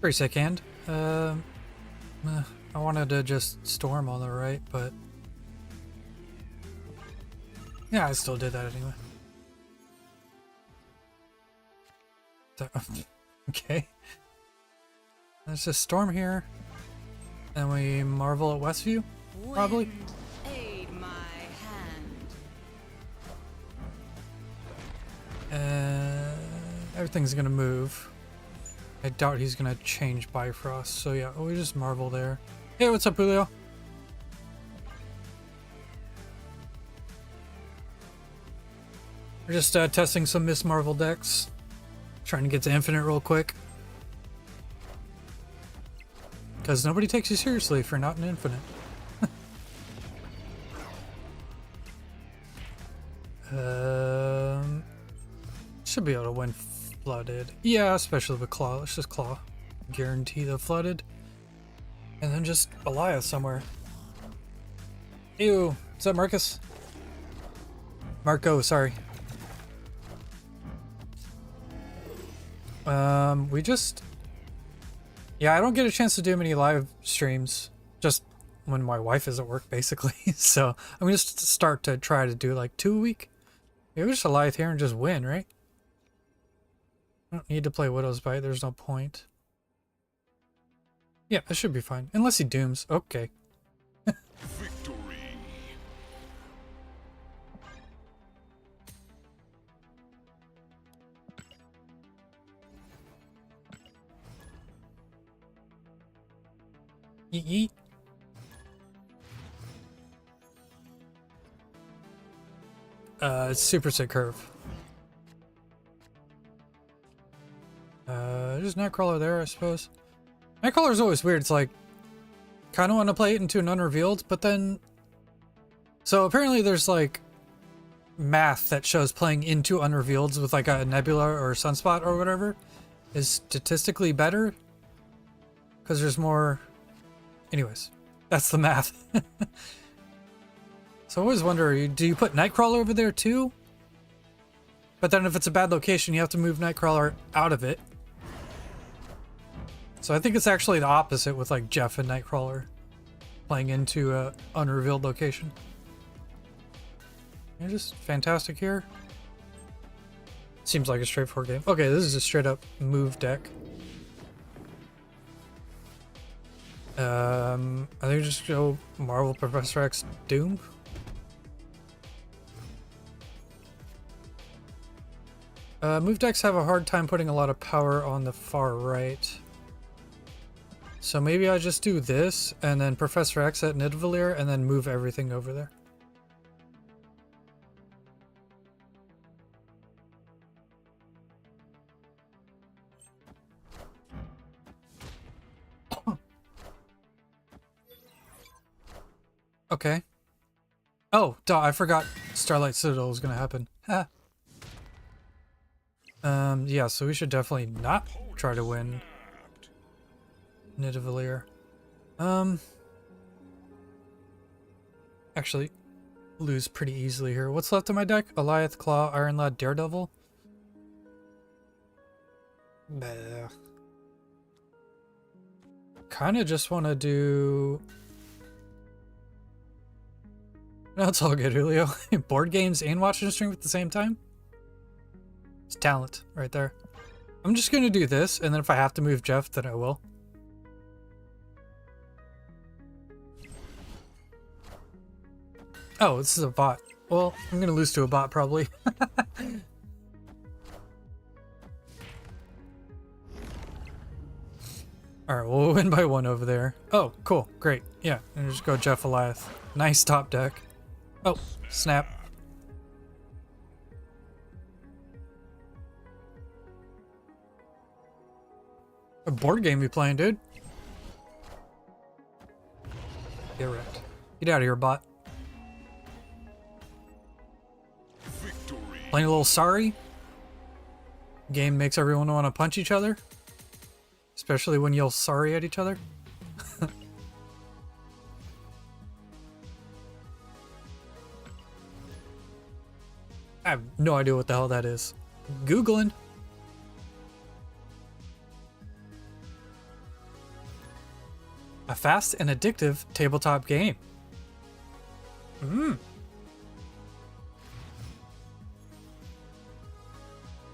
Pretty sick hand. I wanted to just storm on the right, but yeah, I still did that anyway. So, okay. Let's just storm here. And we marvel at Westview, probably. Aid my hand. Everything's gonna move. I doubt he's gonna change Bifrost, so yeah, we just marvel there. Hey, what's up, Julio? We're just testing some Miss Marvel decks. Trying to get to Infinite real quick. Because nobody takes you seriously if you're not in Infinite. Should be able to win Flooded. Yeah, especially with Claw. Let's just Claw. Guarantee the Flooded. And then just Elaheh somewhere. Ew. What's up, Marcus? Marco, sorry. We just... Yeah, I don't get a chance to do many live streams. Just when my wife is at work, basically. So I'm going to start to try to do like 2 a week. Maybe just Elaheh here and just win, right? I don't need to play Widow's Bite. There's no point. Yeah, that should be fine. Unless he dooms. Okay. Victory. Yeet. Super sick curve. Just Nightcrawler there, I suppose. Nightcrawler's always weird. It's like, kind of want to play it into an unrevealed, but then... So apparently there's like math that shows playing into unrevealeds with like a Nebula or Sunspot or whatever is statistically better. Because there's more... Anyways, that's the math. So I always wonder, do you put Nightcrawler over there too? But then if it's a bad location, you have to move Nightcrawler out of it. So I think it's actually the opposite with like Jeff and Nightcrawler playing into a unrevealed location. You're just fantastic here. Seems like a straightforward game. Okay, this is a straight up move deck. I think just go Marvel Professor X Doom. Move decks have a hard time putting a lot of power on the far right. So maybe I just do this and then Professor X at Nidavellir and then move everything over there. Okay. Oh, duh, I forgot Starlight Citadel was gonna happen. Ha. Yeah, so we should definitely not try to win Nidavellir. Actually, lose pretty easily here. What's left of my deck? Elaheh, Claw, Iron Lad, Daredevil. Bleh. Kinda just want to do... No, it's all good, Julio. Board games and watching a stream at the same time? It's talent right there. I'm just gonna do this, and then if I have to move Jeff, then I will. Oh, this is a bot. Well, I'm gonna lose to a bot, probably. Alright, we'll win by 1 over there. Oh, cool. Great. Yeah, and just go Jeff Elaheh. Nice top deck. Oh, snap. A board game we playing, dude. Get wrecked. Get out of here, bot. Victory. Playing a little sorry. Game makes everyone want to punch each other. Especially when you yell sorry at each other. I have no idea what the hell that is. Googling. A fast and addictive tabletop game.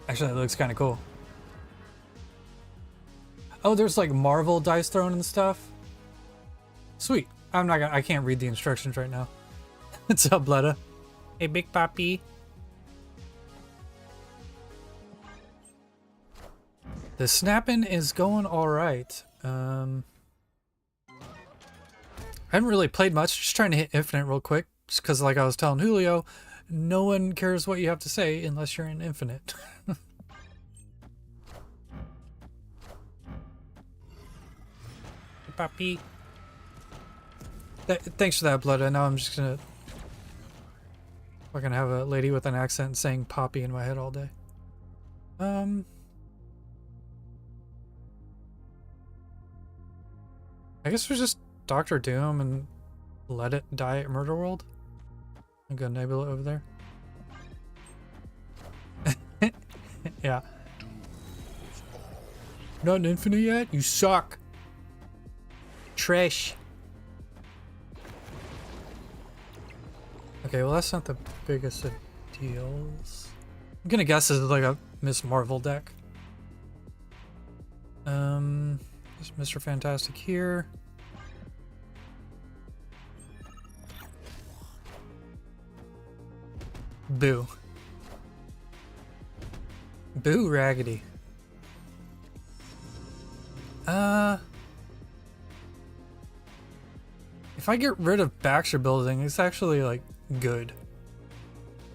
Actually, that looks kind of cool. Oh, there's like Marvel dice thrown and stuff. Sweet. I can't read the instructions right now. What's up, Bleda? Hey, Big Papi. The snapping is going all right. I haven't really played much. Just trying to hit infinite real quick. Just because, like I was telling Julio, no one cares what you have to say unless you're in infinite. Papi. Thanks for that, Bleda. Now I'm just gonna fucking have a lady with an accent saying Poppy in my head all day. I guess we're just Dr. Doom and let it die at Murder World. I got Nebula over there. Yeah. Not in infinite yet? You suck. Trash. Okay, well that's not the biggest of deals. I'm gonna guess this is like a Miss Marvel deck. There's Mr. Fantastic here. Boo. Boo raggedy. If I get rid of Baxter Building, it's actually like good.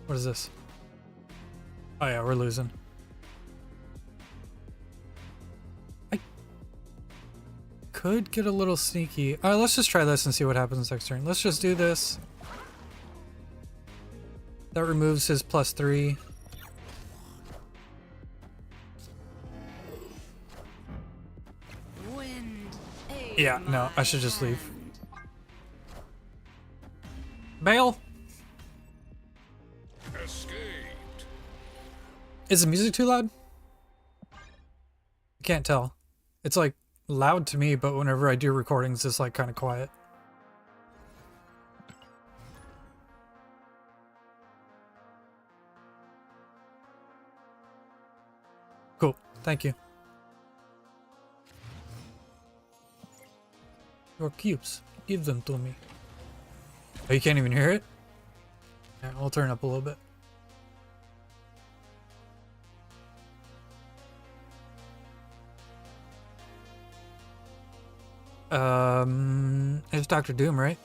What is this? Oh yeah, we're losing. I could get a little sneaky. Alright, let's just try this and see what happens next turn. Let's just do this. That removes his +3. Wind, Yeah, no, I should just leave. Bail! Escaped. Is the music too loud? I can't tell. It's like loud to me, but whenever I do recordings, it's like kind of quiet. Cool, thank you. Your cubes, give them to me. Oh, you can't even hear it? Yeah, I'll turn up a little bit. It's Dr. Doom, right?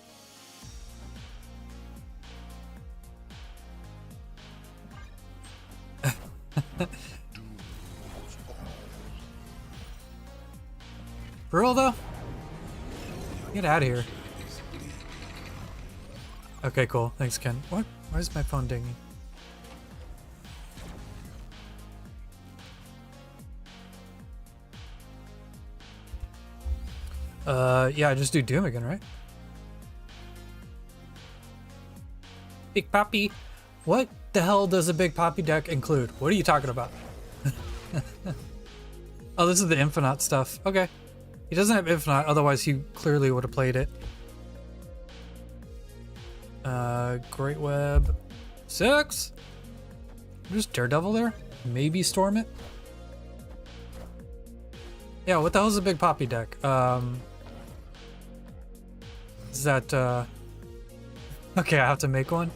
For real though? Get out of here. Okay, cool. Thanks, Ken. What? Why is my phone dinging? Yeah, just do Doom again, right? Big Poppy. What the hell does a Big Poppy deck include? What are you talking about? Oh, this is the Infinite stuff. Okay. He doesn't have Infinite, otherwise he clearly would have played it. Great Web. 6? There's Daredevil there? Maybe Storm it? Yeah, what the hell is a Big Poppy deck? Is that, okay, I have to make one?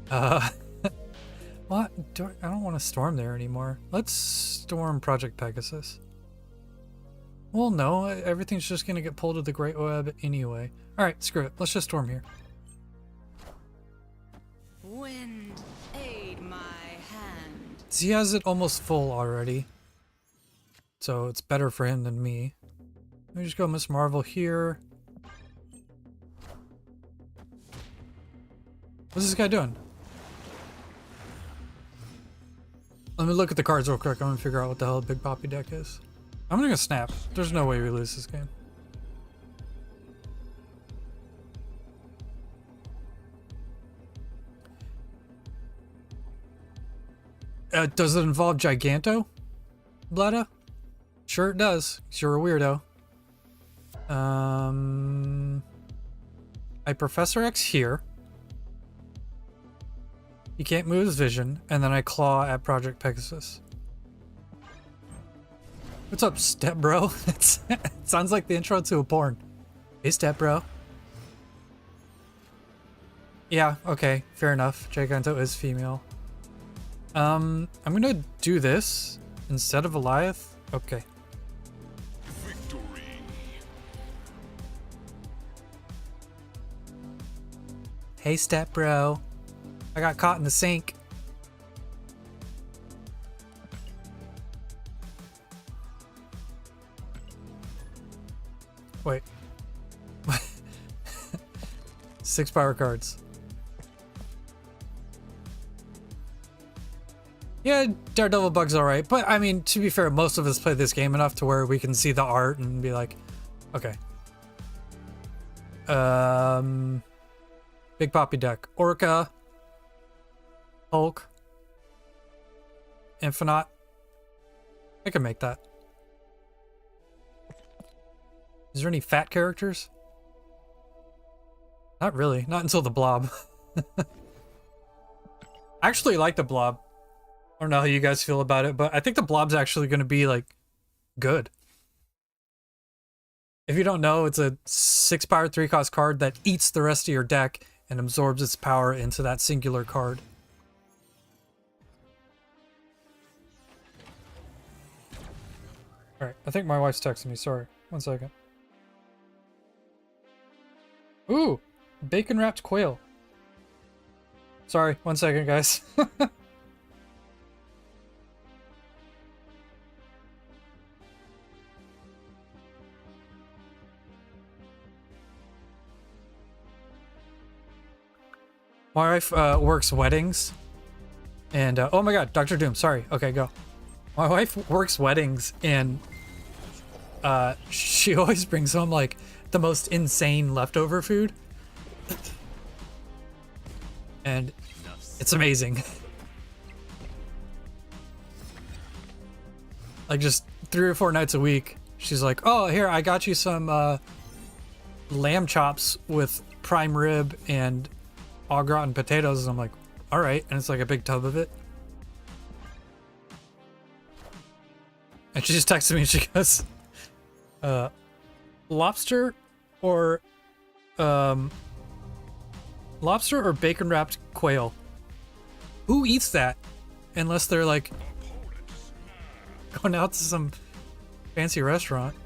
What? I don't want to storm there anymore. Let's storm Project Pegasus. Well, no, everything's just gonna get pulled to the Great Web anyway. Alright, screw it. Let's just storm here. wind, aid my hand. He has it almost full already. So it's better for him than me. Let me just go Miss Marvel here. What's this guy doing? Let me look at the cards real quick. I'm gonna figure out what the hell a Big Poppy deck is. I'm gonna snap. There's no way we lose this game. Does it involve Giganto? Bleda? Sure it does, 'cause you're a weirdo. I Professor X here. He can't move his vision, and then I claw at Project Pegasus. What's up, step bro? It sounds like the intro to a porn. Hey, step bro. Yeah, okay, fair enough. Giganto is female. I'm gonna do this instead of Elaheh. Okay. Victory. Hey, step bro. I got caught in the sink. Wait. 6 power cards. Yeah, Daredevil Bug's alright, but I mean, to be fair, most of us play this game enough to where we can see the art and be like, okay. Big Poppy deck. Orca. Hulk. Infinite. I can make that. Is there any fat characters? Not really. Not until the Blob. I actually like the Blob. I don't know how you guys feel about it, but I think the Blob's actually going to be, like, good. If you don't know, it's a 6 power 3 cost card that eats the rest of your deck and absorbs its power into that singular card. Alright, I think my wife's texting me. Sorry. 1 second. Ooh! Bacon wrapped quail. Sorry, 1 second, guys. My wife works weddings, and oh my god, Dr. Doom, sorry. Okay, go. My wife works weddings, and she always brings home like the most insane leftover food, and it's amazing. Like just 3 or 4 nights a week, she's like, "Oh, here, I got you some lamb chops with prime rib and au gratin potatoes," and I'm like, all right, and it's like a big tub of it. And she just texted me and she goes, lobster or bacon wrapped quail? Who eats that? Unless they're like going out to some fancy restaurant.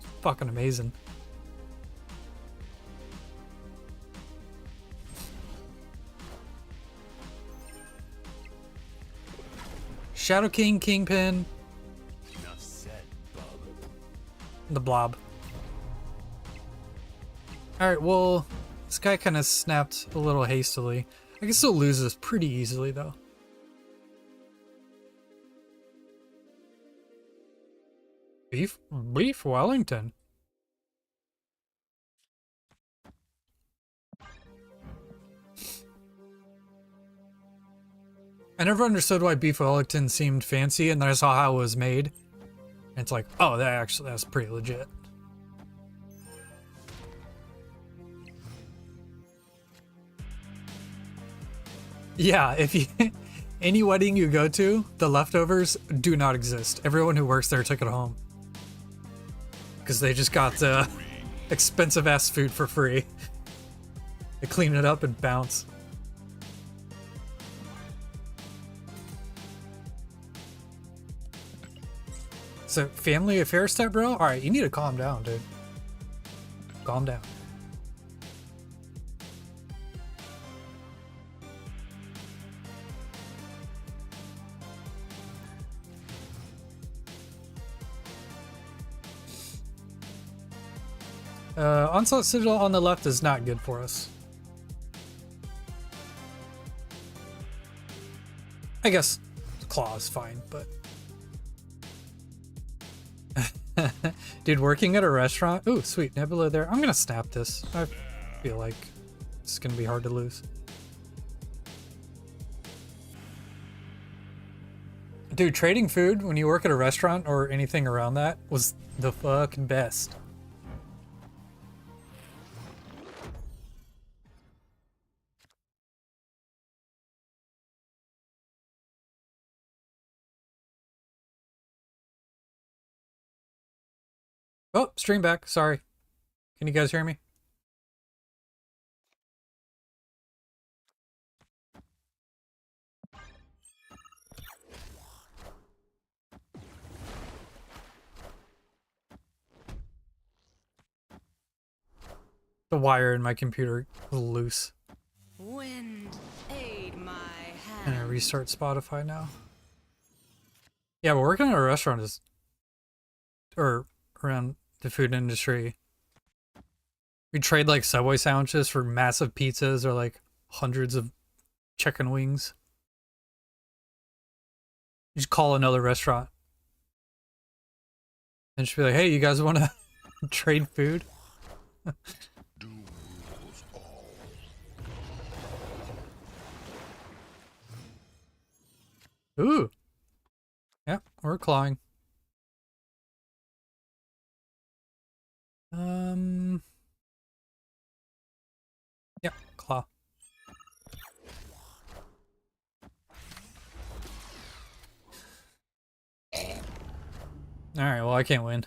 It's fucking amazing. Shadow King, Kingpin. Enough said, Bob. The Blob. Alright, well, this guy kind of snapped a little hastily. I can still lose this pretty easily, though. Beef Wellington. I never understood why Beef Wellington seemed fancy, and then I saw how it was made. And it's like, oh, that's pretty legit. Yeah, if you any wedding you go to, the leftovers do not exist. Everyone who works there took it home. Because they just got expensive ass food for free. They clean it up and bounce. So, family affair step, bro? Alright, you need to calm down, dude. Calm down. Onslaught Citadel on the left is not good for us. I guess Claw is fine, but... Dude, working at a restaurant? Ooh, sweet, Nebula there. I'm gonna snap this. I feel like it's gonna be hard to lose. Dude, trading food when you work at a restaurant or anything around that was the fucking best. Oh, stream back. Sorry. Can you guys hear me? The wire in my computer was loose. Wind, aid my And I hand. restart Spotify now. Yeah, but working at a restaurant is, or around the food industry, we trade like Subway sandwiches for massive pizzas or like hundreds of chicken wings. You just call another restaurant and just be like, hey, you guys want to trade food? Ooh. Yep, we're clawing. Yep, claw. Alright, well I can't win.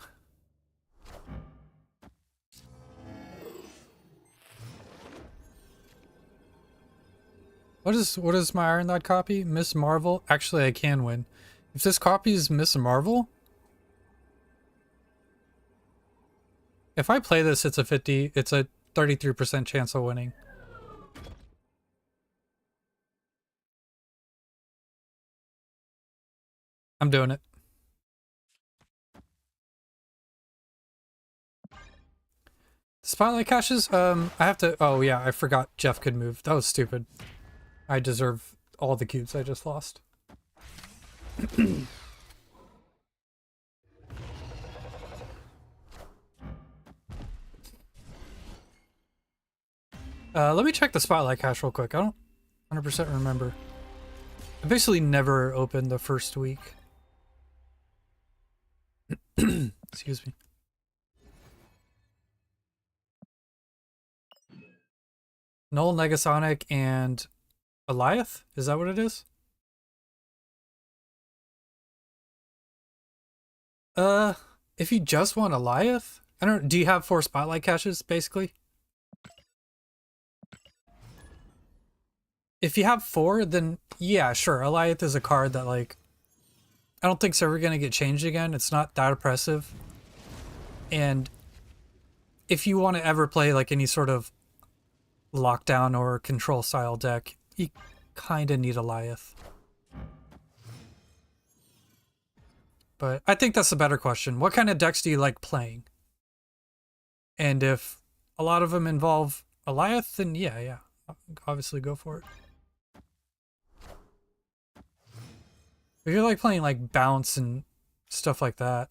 What is my Iron Lad copy? Miss Marvel? Actually, I can win. If this copy is Miss Marvel, if I play this, it's a 33% chance of winning. I'm doing it. Spotlight caches? I have to, oh yeah, I forgot Jeff could move. That was stupid. I deserve all the cubes I just lost. Let me check the Spotlight cache real quick. I don't 100% remember. I basically never opened the first week. Excuse me. Null, Negasonic, and Elaheh? Is that what it is? If you just want Elaheh, I don't. Do you have 4 Spotlight caches, basically? If you have 4, then yeah, sure. Elaheh is a card that, like, I don't think it's ever gonna get changed again. It's not that oppressive. And if you want to ever play, like, any sort of lockdown or control style deck, you kind of need Elaheh. But I think that's a better question. What kind of decks do you like playing? And if a lot of them involve Elaheh, then yeah, obviously go for it. If you're like playing like bounce and stuff like that.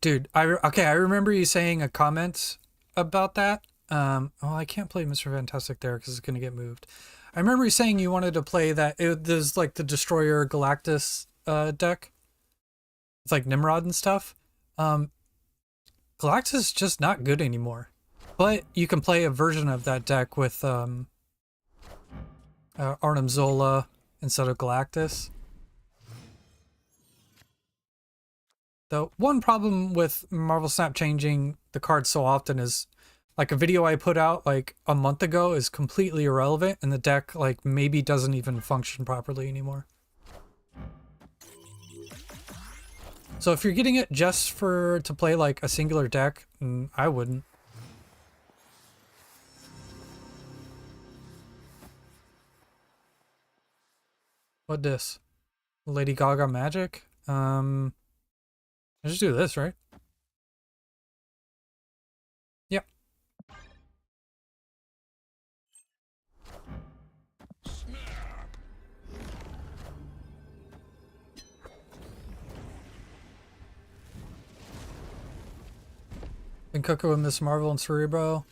Dude, okay, I remember you saying a comment about that. Oh, I can't play Mr. Fantastic there because it's gonna get moved. I remember you saying you wanted to play that. There's like the Destroyer Galactus deck. It's like Nimrod and stuff. Galactus is just not good anymore. But you can play a version of that deck with Arnim Zola instead of Galactus. The one problem with Marvel Snap changing the cards so often is, like, a video I put out like a month ago is completely irrelevant and the deck like maybe doesn't even function properly anymore. So if you're getting it just to play like a singular deck, I wouldn't. What this? Lady Gaga magic? I just do this, right? Yep. Been cooking with Miss Marvel and Cerebro.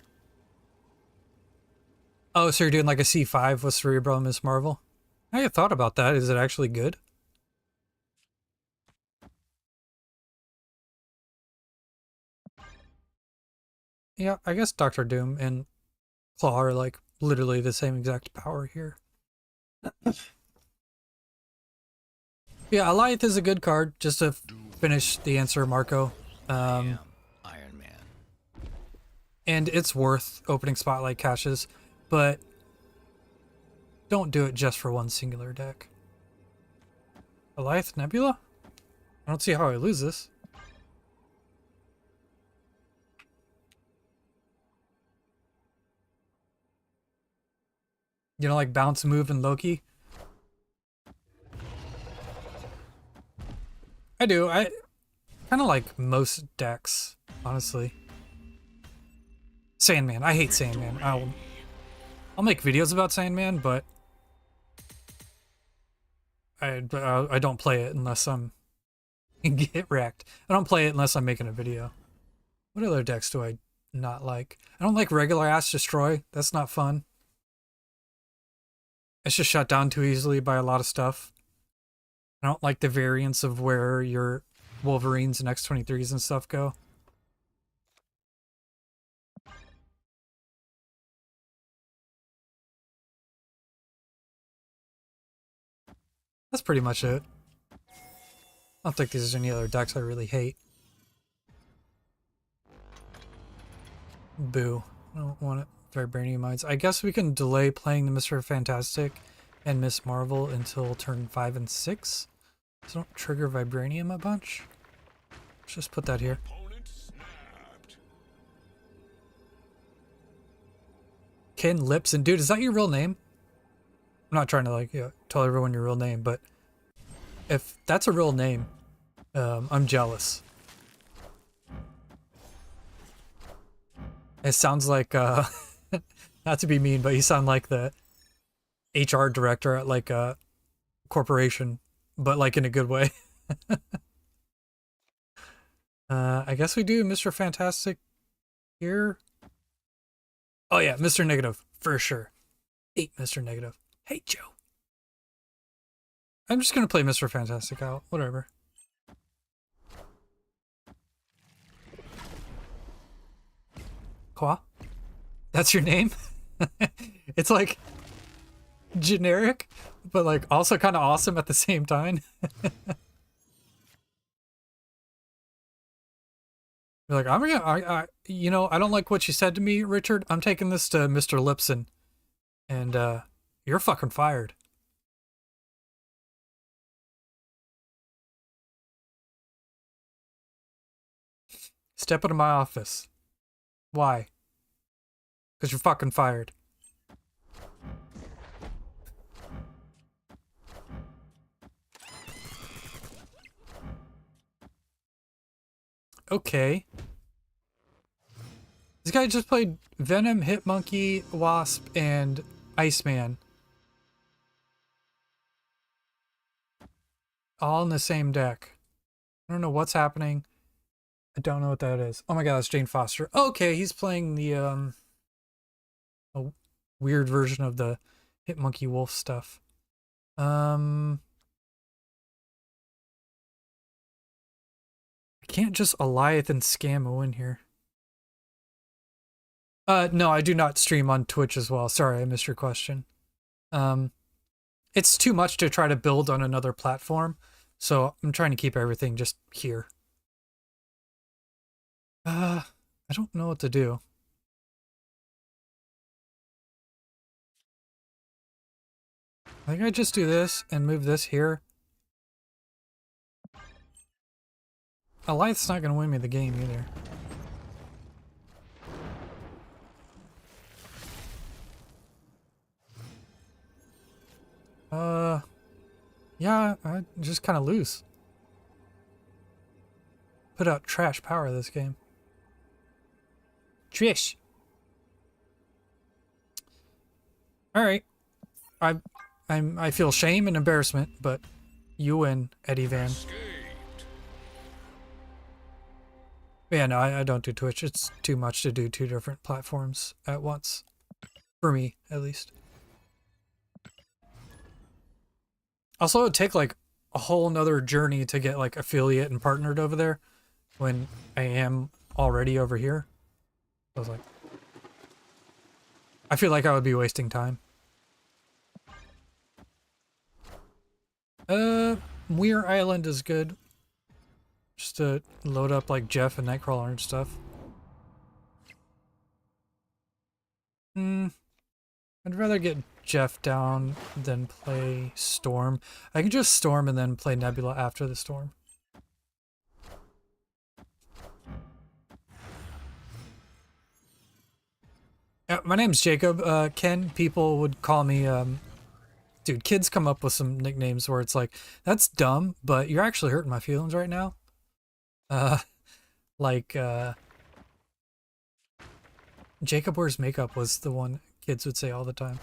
Oh, so you're doing like a C5 with Cerebro and Miss Marvel? I had thought about that. Is it actually good? Yeah, I guess Doctor Doom and Claw are like literally the same exact power here. Yeah, Elaheh is a good card, just to finish the answer, Marco. Iron Man. And it's worth opening Spotlight caches, but don't do it just for one singular deck. Elaheh Nebula? I don't see how I lose this. You know, like bounce, move, and Loki? I do. I kind of like most decks, honestly. Sandman. I hate Sandman. I'll make videos about Sandman, but I don't play it unless I'm get wrecked. I don't play it unless I'm making a video. What other decks do I not like? I don't like regular ass destroy. That's not fun. It's just shut down too easily by a lot of stuff. I don't like the variance of where your Wolverines and X-23s and stuff go. That's pretty much it. I don't think there's any other decks I really hate. Boo. I don't want it. Vibranium Mines. I guess we can delay playing the Mr. Fantastic and Miss Marvel until turn 5 and 6. So don't trigger Vibranium a bunch. Let's just put that here. Opponent snapped. Ken Lips. And dude, is that your real name? I'm not trying to like tell everyone your real name, but if that's a real name, I'm jealous. It sounds like not to be mean, but you sound like the HR director at like a corporation, but like in a good way. I guess we do Mr. Fantastic here. Oh yeah, Mr. Negative for sure. Hate Mr. Negative. Hey Joe. I'm just gonna play Mr. Fantastic out. Whatever. Qua? That's your name? It's like generic, but like also kind of awesome at the same time. You're like, I'm gonna, you know, I don't like what you said to me, Richard. I'm taking this to Mr. Lipson, and you're fucking fired. Step into my office. Why? Because you're fucking fired. Okay. This guy just played Venom, Hitmonkey, Wasp, and Iceman. All in the same deck. I don't know what's happening. I don't know what that is. Oh my god, that's Jane Foster. Okay, he's playing the a weird version of the Hitmonkey Wolf stuff. I can't just Elaheh and Scammo in here. No, I do not stream on Twitch as well. Sorry, I missed your question. It's too much to try to build on another platform, so I'm trying to keep everything just here. I don't know what to do. I think I just do this and move this here. Elaheh's not gonna win me the game either. Yeah, I just kind of lose. Put out trash power this game. Trish. All right. I feel shame and embarrassment, but you win, Eddie Van. Escaped. Yeah, no, I don't do Twitch. It's too much to do two different platforms at once. For me, at least. Also, it would take like a whole nother journey to get like affiliate and partnered over there when I am already over here. I was like, I feel like I would be wasting time. Muir Island is good. Just to load up like Jeff and Nightcrawler and stuff. I'd rather get Jeff down than play Storm. I can just Storm and then play Nebula after the Storm. My name's Jacob. Ken, people would call me, dude, kids come up with some nicknames where it's like, that's dumb, but you're actually hurting my feelings right now. Like, Jacob wears makeup was the one kids would say all the time.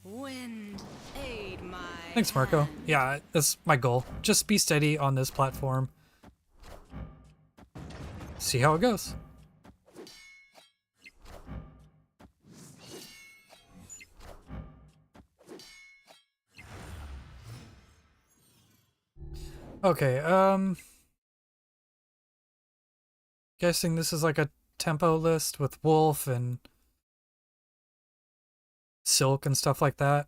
Wind, aid my Thanks, Marco. hand. Yeah, that's my goal. Just be steady on this platform. See how it goes. Okay, guessing this is like a tempo list with Wolf and Silk and stuff like that.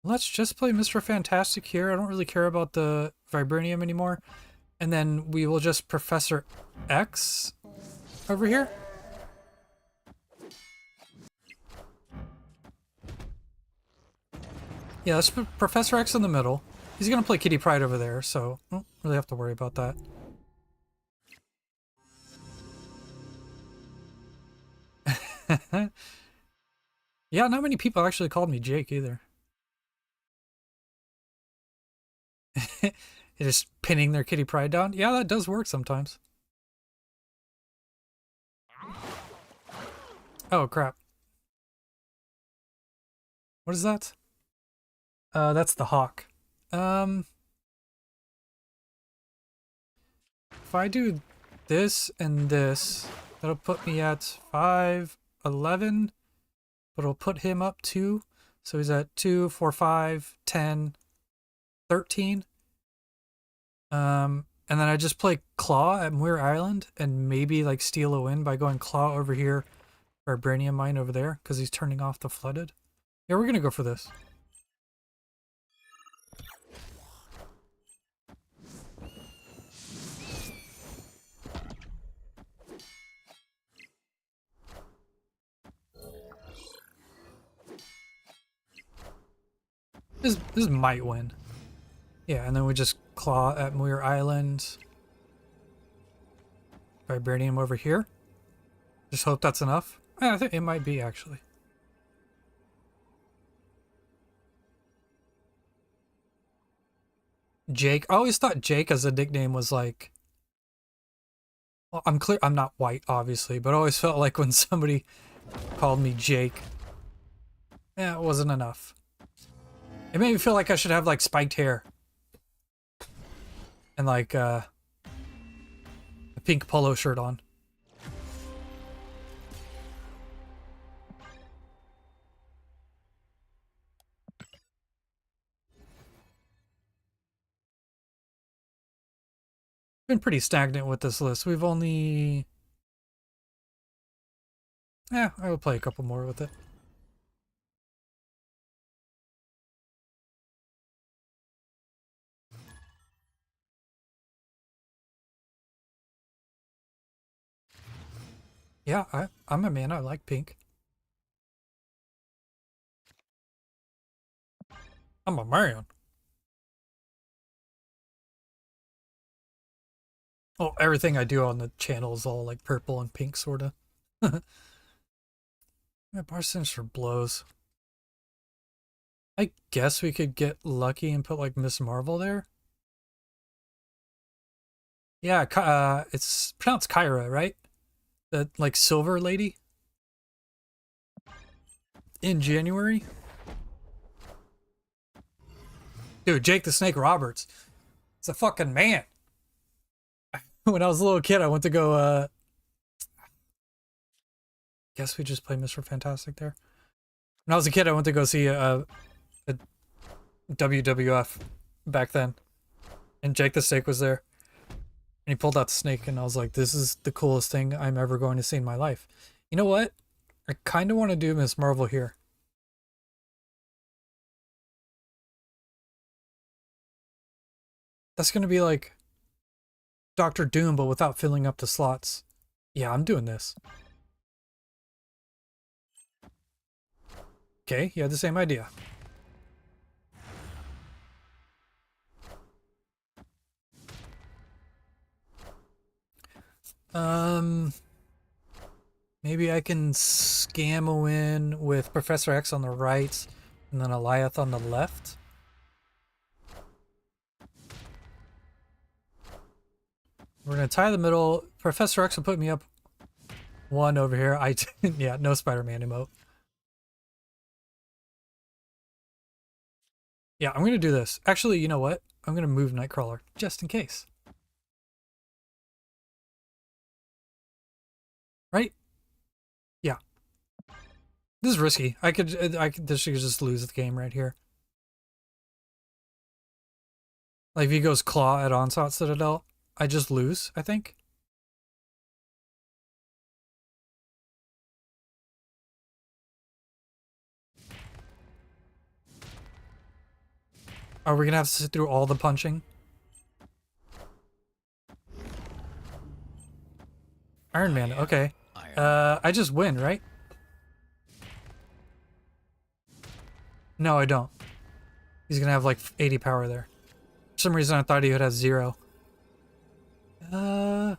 Let's just play Mr. Fantastic here. I don't really care about the Vibranium anymore. And then we will just Professor X over here. Yeah, let's put Professor X in the middle. He's gonna play Kitty Pryde over there, so I don't really have to worry about that. Yeah, not many people actually called me Jake either. They're just pinning their Kitty Pryde down. Yeah, that does work sometimes. Oh, crap. What is that? That's the Hawk. If I do this and this, that'll put me at 5'11", but it'll put him up 2. So he's at 2, 4, 5, 10, 13. And then I just play Claw at Muir Island and maybe like steal a win by going Claw over here, Vibranium Mine over there, because he's turning off the Flooded. Yeah, we're gonna go for this. This might win. Yeah, and then we just Claw at Muir Island. Vibranium over here. Just hope that's enough. I think it might be, actually. Jake. I always thought Jake as a nickname was like... Well, I'm not white, obviously, but I always felt like when somebody called me Jake, it wasn't enough. It made me feel like I should have, like, spiked hair. And, like, a pink polo shirt on. Been pretty stagnant with this list. We've only... Yeah, I will play a couple more with it. Yeah, I'm a man. I like pink. I'm a man. Oh, everything I do on the channel is all like purple and pink, sorta. My bar sinister blows. I guess we could get lucky and put like Miss Marvel there. Yeah, it's pronounced Kyra, right? The like silver lady in January. Dude, Jake the Snake Roberts. It's a fucking man. When I was a little kid, I went to go Guess we just played Mr. Fantastic there. When I was a kid, I went to go see a WWF back then. And Jake the Snake was there. And he pulled out the snake, and I was like, this is the coolest thing I'm ever going to see in my life. You know what? I kind of want to do Miss Marvel here. That's going to be like Doctor Doom, but without filling up the slots. Yeah, I'm doing this. Okay, you had the same idea. Maybe I can scam in with Professor X on the right and then Elaheh on the left. We're gonna tie the middle. Professor X will put me up one over here. Yeah, no Spider-Man emote. Yeah, I'm gonna do this. Actually, you know what? I'm gonna move Nightcrawler just in case. Right? Yeah. This is risky. This should just lose the game right here. Like if he goes Claw at Onslaught Citadel, I just lose, I think. Are we gonna have to sit through all the punching? Iron Man, okay. I just win, right? No, I don't. He's gonna have like 80 power there. For some reason I thought he would have 0. The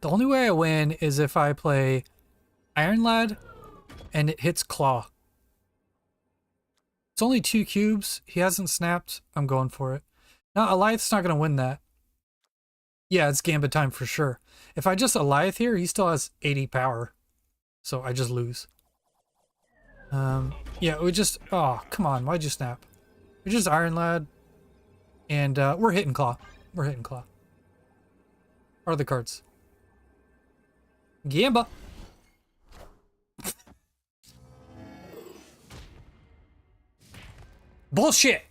only way I win is if I play Iron Lad and it hits Claw. It's only 2 cubes. He hasn't snapped. I'm going for it. Now, Elaheh's not going to win that. Yeah, it's Gambit time for sure. If I just Elaheh here, he still has 80 power. So I just lose. Yeah, we just... Oh, come on. Why'd you snap? We just Iron Lad. And we're hitting Claw. We're hitting Claw. What are the cards? Gamba. Bullshit!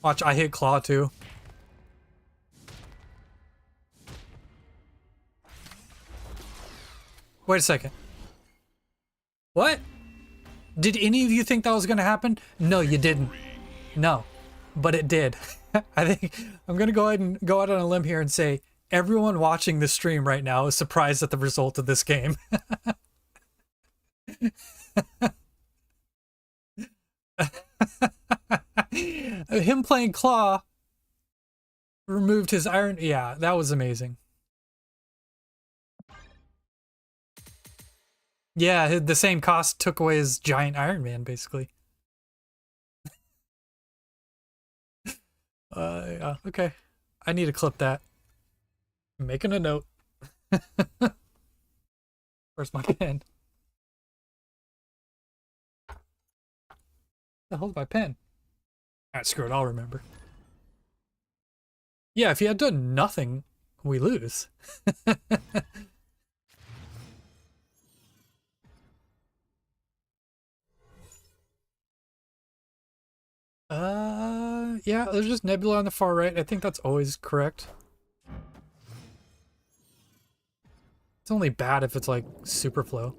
Watch, I hit Claw too. Wait a second. What? Did any of you think that was going to happen? No, you didn't. No, but it did. I think I'm going to go ahead and go out on a limb here and say everyone watching this stream right now is surprised at the result of this game. Him playing Claw removed his iron. Yeah, that was amazing. Yeah, the same cost took away his giant Iron Man, basically. Yeah, okay. I need to clip that. I'm making a note. Where's my pen? The hell's my pen? Alright, screw it, I'll remember. Yeah, if he had done nothing, we lose. Yeah, there's just Nebula on the far right. I think that's always correct. It's only bad if it's like super flow.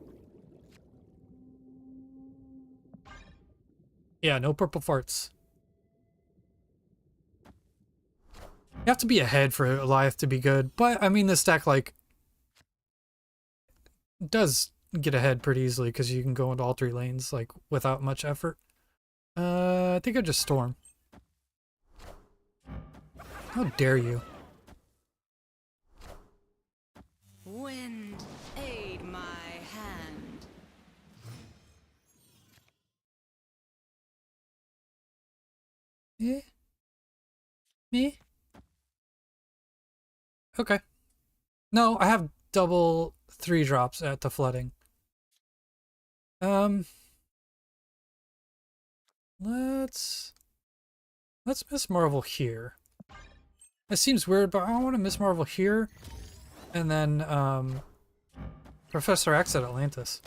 Yeah, no purple farts. You have to be ahead for Elaheh to be good, but I mean this deck like does get ahead pretty easily because you can go into all 3 lanes like without much effort. I think I just Storm. How dare you? Wind, aid my hand. Eh? Me? Okay. No, I have double 3 drops at the flooding. Let's Let's Miss Marvel here. That seems weird, but I don't want to Miss Marvel here. And then, Professor X at Atlantis.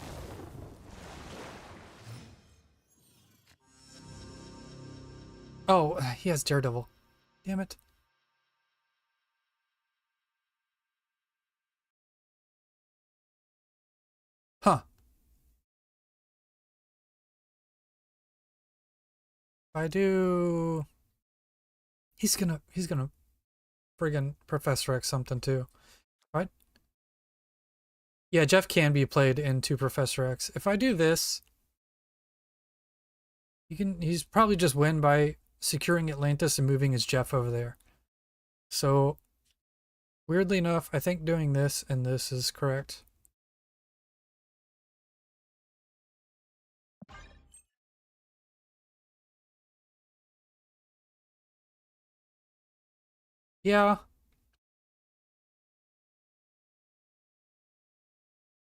Oh, he has Daredevil. Damn it. Huh. If I do... He's gonna friggin' Professor X something too. Right? Yeah, Jeff can be played into Professor X. If I do this, he's probably just win by securing Atlantis and moving his Jeff over there. So, weirdly enough, I think doing this and this is correct. Yeah.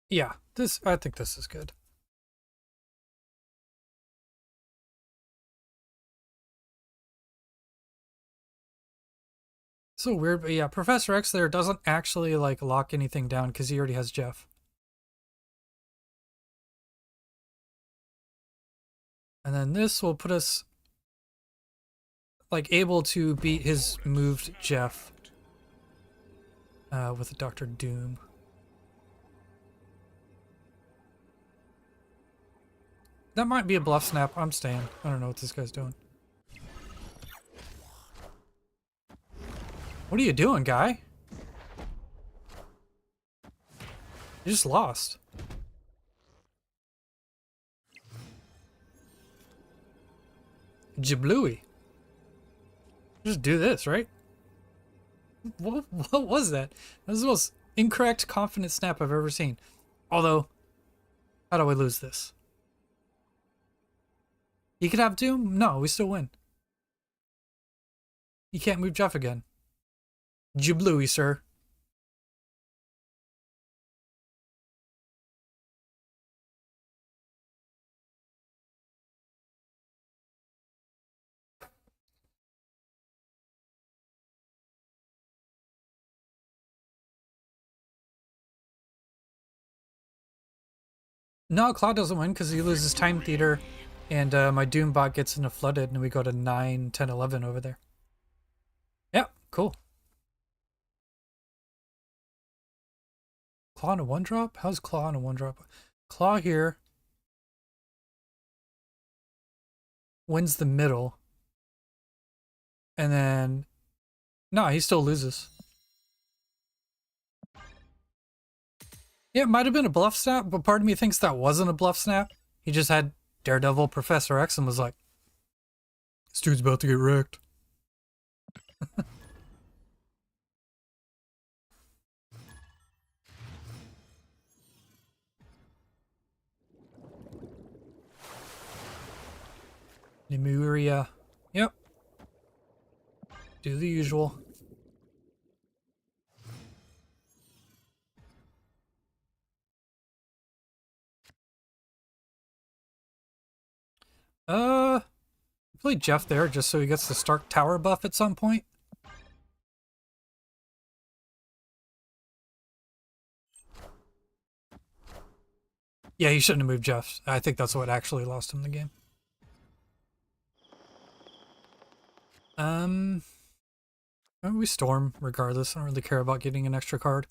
Yeah, I think this is good. So weird, but yeah, Professor X there doesn't actually like lock anything down because he already has Jeff. And then this will put us like able to beat his moved Jeff with Dr. Doom. That might be a bluff snap. I'm staying. I don't know what this guy's doing. What are you doing, guy? You just lost. Jablooey. Just do this, right? What was that? That was the most incorrect confident snap I've ever seen. Although, how do I lose this? He could have Doom? No, we still win. You can't move Jeff again. Jablooey, sir. No, Claude doesn't win because he loses Time Theater and my Doom bot gets into flooded and we go to 9, 10, 11 over there. Yep, cool. Claw on a 1-drop? How's Claw on a 1-drop? Claw here. Wins the middle. And then... No, he still loses. Yeah, it might have been a bluff snap, but part of me thinks that wasn't a bluff snap. He just had Daredevil Professor X and was like, this dude's about to get wrecked. Lemuria. Yep. Do the usual. Play Jeff there just so he gets the Stark Tower buff at some point. Yeah, he shouldn't have moved Jeff. I think that's what actually lost him the game. We storm regardless. I don't really care about getting an extra card.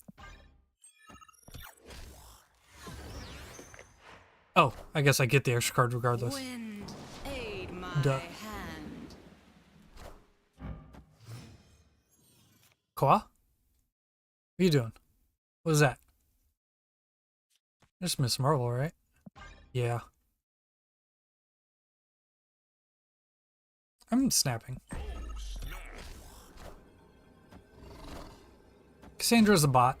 Oh, I guess I get the extra card regardless. Wind, aid my Duh. hand. Kwa? What are you doing? What is that? Just Miss Marvel, right? Yeah. I'm snapping. Cassandra's a bot.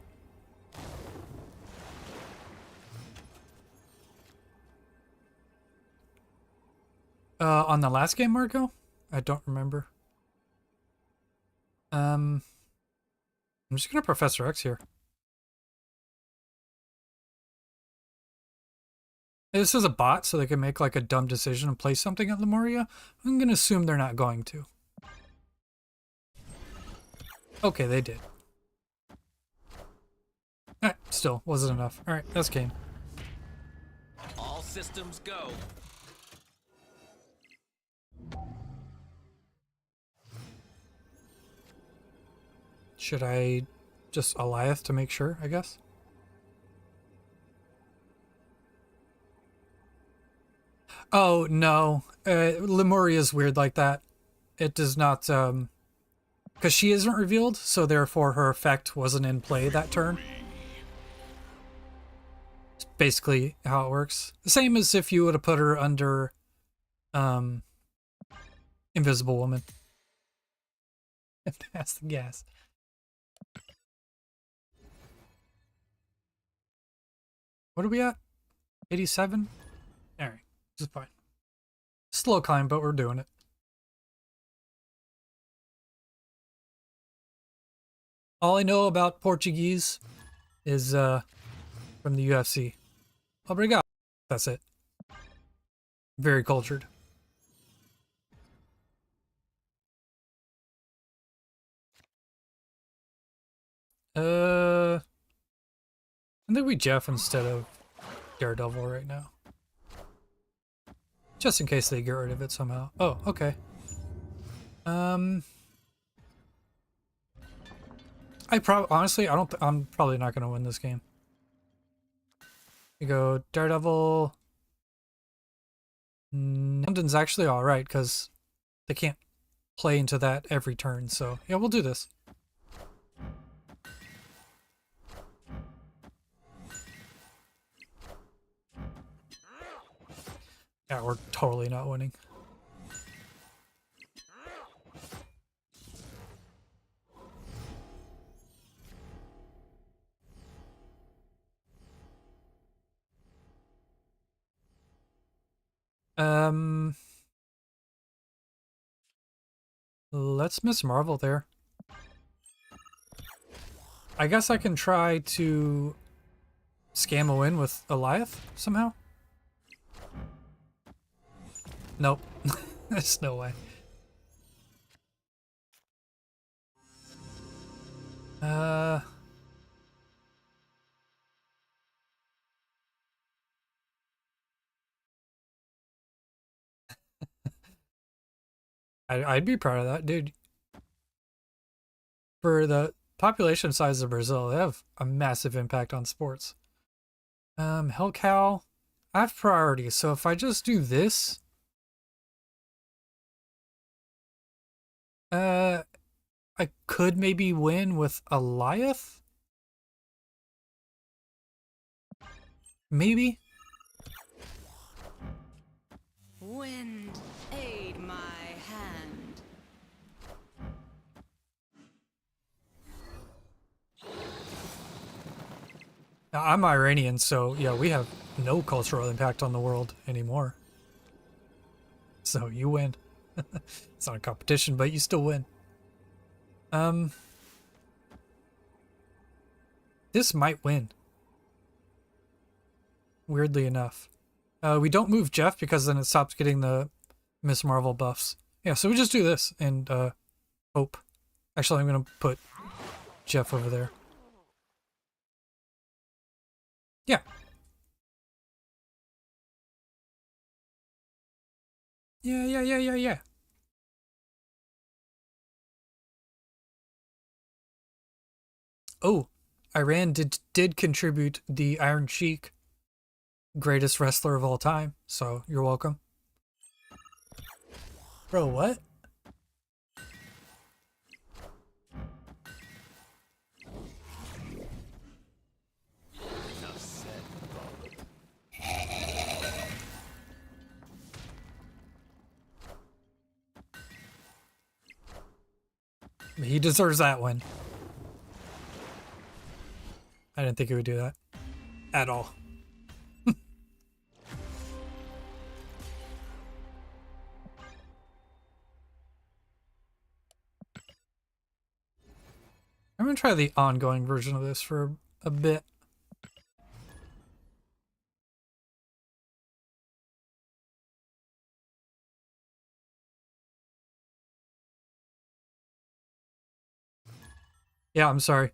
On the last game, Marco? I don't remember. I'm just gonna Professor X here. This is a bot, so they can make like a dumb decision and play something at Lemuria. I'm gonna assume they're not going to. Okay, they did. Still, wasn't enough. Alright, that's game. All systems go. Should I just Elaheh to make sure, I guess? Oh, no. Lemuria is weird like that. It does not, because she isn't revealed, so therefore her effect wasn't in play that turn. It's basically how it works. The same as if you would have put her under, Invisible Woman. Pass the gas. What are we at? 87? Alright, this is fine. Slow climb, but we're doing it. All I know about Portuguese is from the UFC. Obrigado. That's it. Very cultured. I think we Jeff instead of Daredevil right now. Just in case they get rid of it somehow. Oh, okay. Honestly, I'm probably not gonna win this game. We go Daredevil. London's actually alright, because they can't play into that every turn, so yeah, we'll do this. Yeah, we're totally not winning. Let's Miss Marvel there. I guess I can try to scam a win with Elaheh somehow? Nope. There's no way. I'd be proud of that, dude. For the population size of Brazil, they have a massive impact on sports. Hellcow. I have priorities, so if I just do this, I could maybe win with Elaheh? Maybe? Wind, aid my hand. Now, I'm Iranian, so yeah, we have no cultural impact on the world anymore. So you win. It's not a competition, but you still win. This might win. Weirdly enough. We don't move Jeff because then it stops getting the Miss Marvel buffs. Yeah, so we just do this and hope. Actually, I'm gonna put Jeff over there. Yeah. Yeah. Oh, Iran did contribute the Iron Sheik, greatest wrestler of all time, so you're welcome. Bro, what? He deserves that one. I didn't think he would do that. At all. I'm gonna try the ongoing version of this for a bit. Yeah, I'm sorry.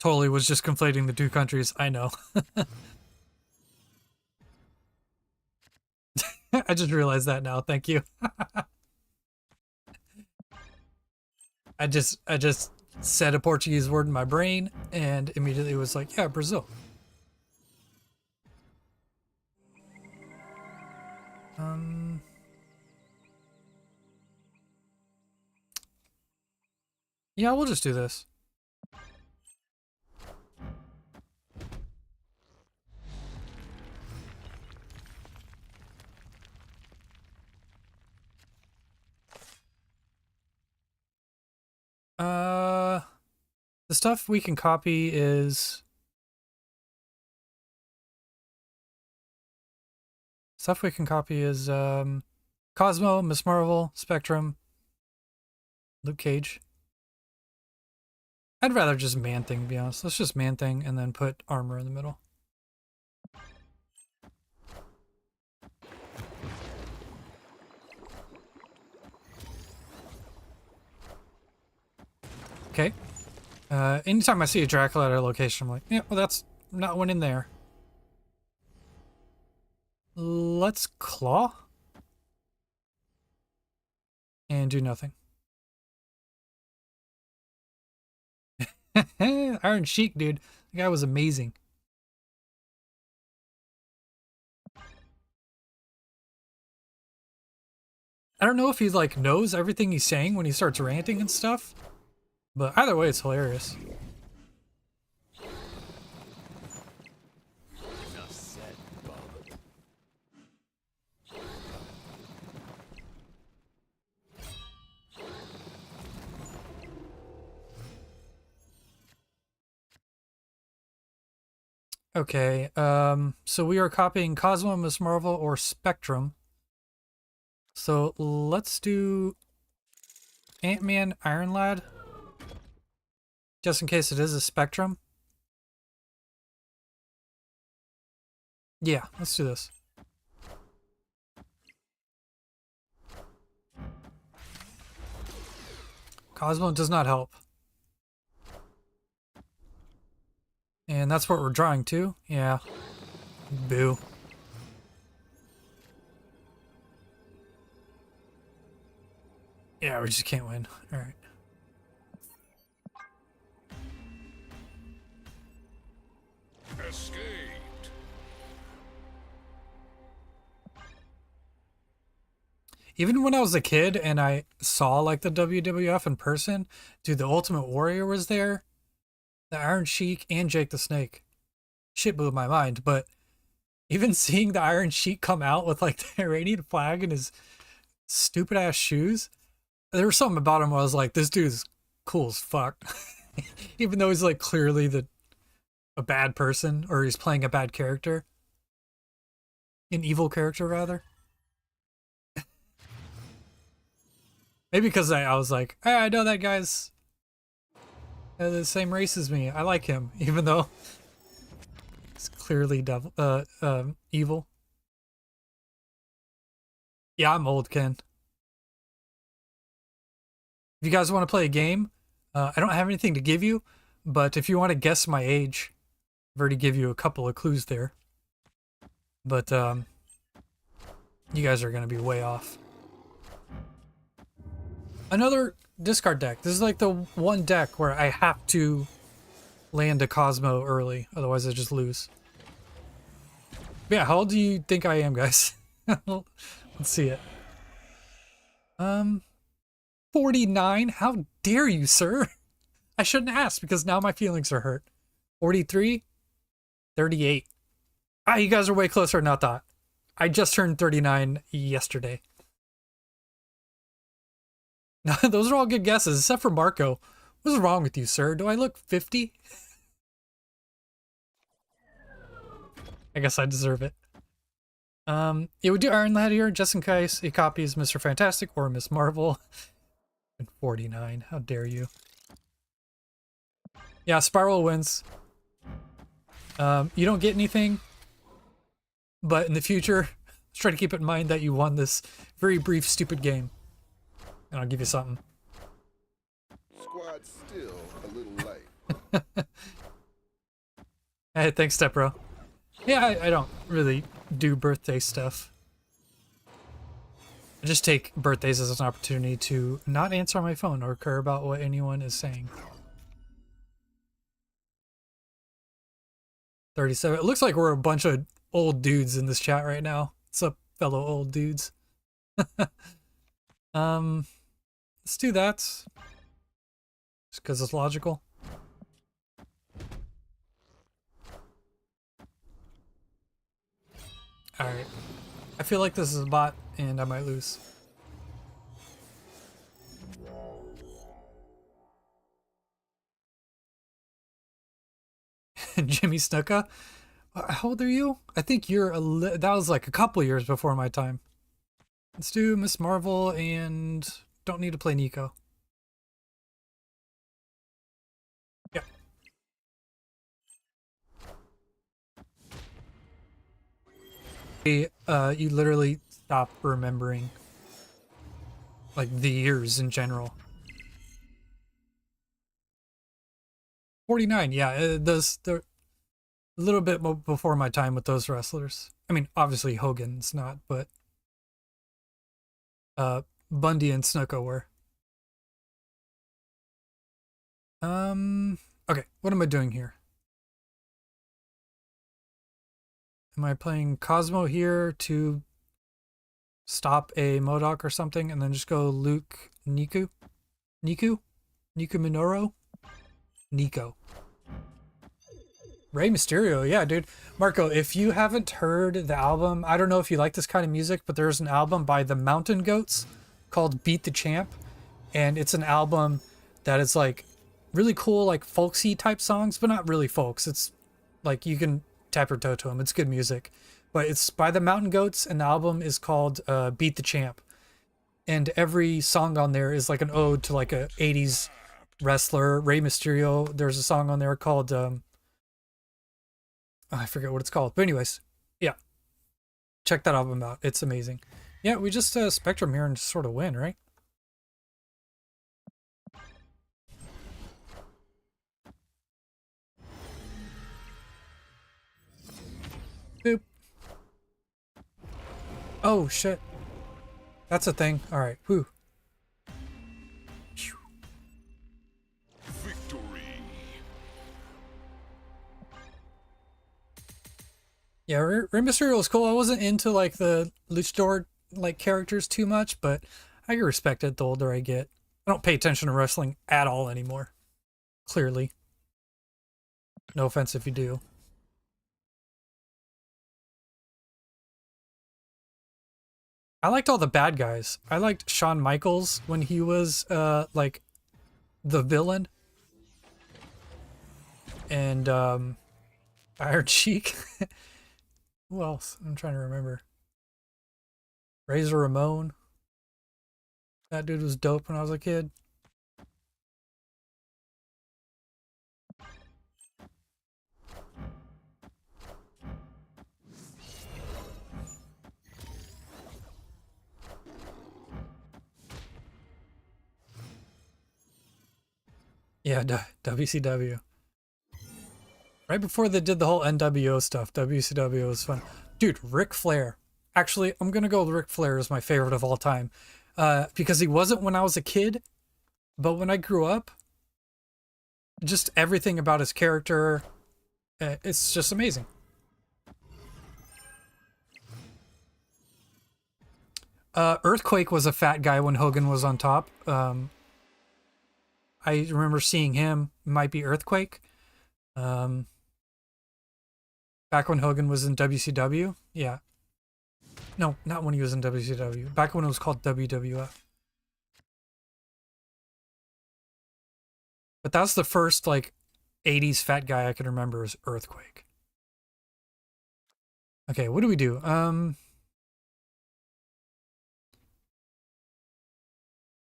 Totally was just conflating the two countries. I know. I just realized that now. Thank you. I just said a Portuguese word in my brain and immediately was like, yeah, Brazil. Yeah, we'll just do this. The stuff we can copy is Cosmo, Miss Marvel, Spectrum, Luke Cage. I'd rather just Man Thing, to be honest. Let's just Man Thing and then put armor in the middle. Okay. Anytime I see a Dracula at a location, I'm like, yeah, well, that's not one in there. Let's claw. And do nothing. Iron Sheik, dude. The guy was amazing. I don't know if he, like, knows everything he's saying when he starts ranting and stuff. But either way, it's hilarious. Enough said, Bub. Okay, so we are copying Cosmo, Miss Marvel, or Spectrum. So let's do Ant-Man, Iron Lad. Just in case it is a Spectrum. Yeah, let's do this. Cosmo does not help. And that's what we're drawing to. Yeah. Boo. Yeah, we just can't win. Alright. Escaped. Even when I was a kid and I saw like the WWF in person, dude, the Ultimate Warrior was there, the Iron Sheik, and Jake the Snake. Shit blew my mind, but even seeing the Iron Sheik come out with like the Iranian flag and his stupid ass shoes, there was something about him where I was like, this dude's cool as fuck. Even though he's like clearly a bad person, or he's playing a bad character. An evil character, rather. Maybe because I was like, hey, I know that guy's the same race as me. I like him, even though he's clearly evil. Yeah, I'm old, Ken. If you guys want to play a game, I don't have anything to give you, but if you want to guess my age, I've already give you a couple of clues there. But you guys are going to be way off. Another discard deck. This is like the one deck where I have to land a Cosmo early, otherwise I just lose. But yeah, how old do you think I am, guys? Let's see it. 49? How dare you, sir? I shouldn't ask because now my feelings are hurt. 43? 38. Ah, you guys are way closer than I thought. I just turned 39 yesterday. Those are all good guesses, except for Marco. What's wrong with you, sir? Do I look 50? I guess I deserve it. It would do Iron Lad here, just in case it copies Mr. Fantastic or Miss Marvel. And 49, how dare you. Yeah, Spiral wins. You don't get anything, but in the future, let's try to keep it in mind that you won this very brief, stupid game. And I'll give you something. Squad but still a little late. Hey, thanks, Step Bro. Yeah, I don't really do birthday stuff. I just take birthdays as an opportunity to not answer my phone or care about what anyone is saying. 37. It looks like we're a bunch of old dudes in this chat right now. What's up, fellow old dudes? Let's do that. Just because it's logical. Alright. I feel like this is a bot and I might lose. Jimmy Snuka? How old are you? I think you're that was like a couple years before my time. Let's do Miss Marvel and don't need to play Nico. Yeah. You literally stop remembering like the years in general. 49, yeah, they're a little bit before my time with those wrestlers. I mean, obviously Hogan's not, but Bundy and Snuka were. Okay, what am I doing here? Am I playing Cosmo here to stop a MODOK or something and then just go Luke Niku Minoru? Nico. Rey Mysterio, yeah, dude. Marco, if you haven't heard the album, I don't know if you like this kind of music, but there's an album by the Mountain Goats called Beat the Champ, and it's an album that is like really cool, like folksy type songs, but not really folks. It's like you can tap your toe to them. It's good music, but it's by the Mountain Goats, and the album is called Beat the Champ, and every song on there is like an ode to like a 80s wrestler. Rey Mysterio, there's a song on there called I forget what it's called, but anyways, yeah, check that album out. It's amazing. Yeah, we just Spectrum here and just sort of win, right? Boop. Oh shit, that's a thing. All right, whew. Yeah, Rey Mysterio was cool. I wasn't into like the luchador like characters too much, but I can respect it the older I get. I don't pay attention to wrestling at all anymore. Clearly. No offense if you do. I liked all the bad guys. I liked Shawn Michaels when he was like the villain. And Iron Sheik. Who else? I'm trying to remember. Razor Ramon. That dude was dope when I was a kid. Yeah, WCW. Right before they did the whole NWO stuff, WCW was fun. Dude, Ric Flair. Actually, I'm going to go with Ric Flair as my favorite of all time. Because he wasn't when I was a kid, but when I grew up, just everything about his character, it's just amazing. Earthquake was a fat guy when Hogan was on top. I remember seeing him, might be Earthquake. Back when Hogan was in WCW? Yeah. No, not when he was in WCW. Back when it was called WWF. But that's the first, like, 80s fat guy I can remember is Earthquake. Okay, what do we do?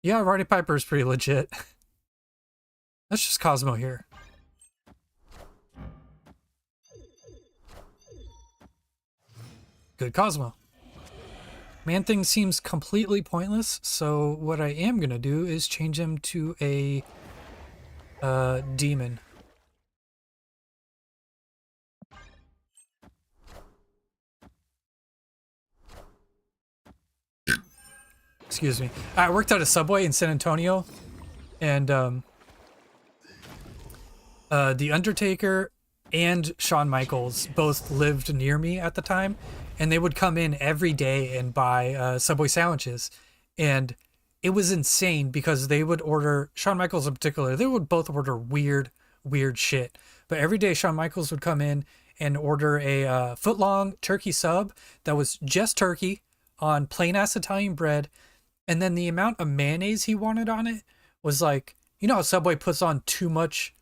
Yeah, Roddy Piper is pretty legit. That's just Cosmo here. Good Cosmo. Man-Thing seems completely pointless, so what I am going to do is change him to a demon. Excuse me. I worked at a Subway in San Antonio, and The Undertaker and Shawn Michaels both lived near me at the time, and they would come in every day and buy Subway sandwiches. And it was insane because they would order, Shawn Michaels in particular, they would both order weird shit. But every day Shawn Michaels would come in and order a foot-long turkey sub that was just turkey on plain-ass Italian bread. And then the amount of mayonnaise he wanted on it was like, you know how Subway puts on too much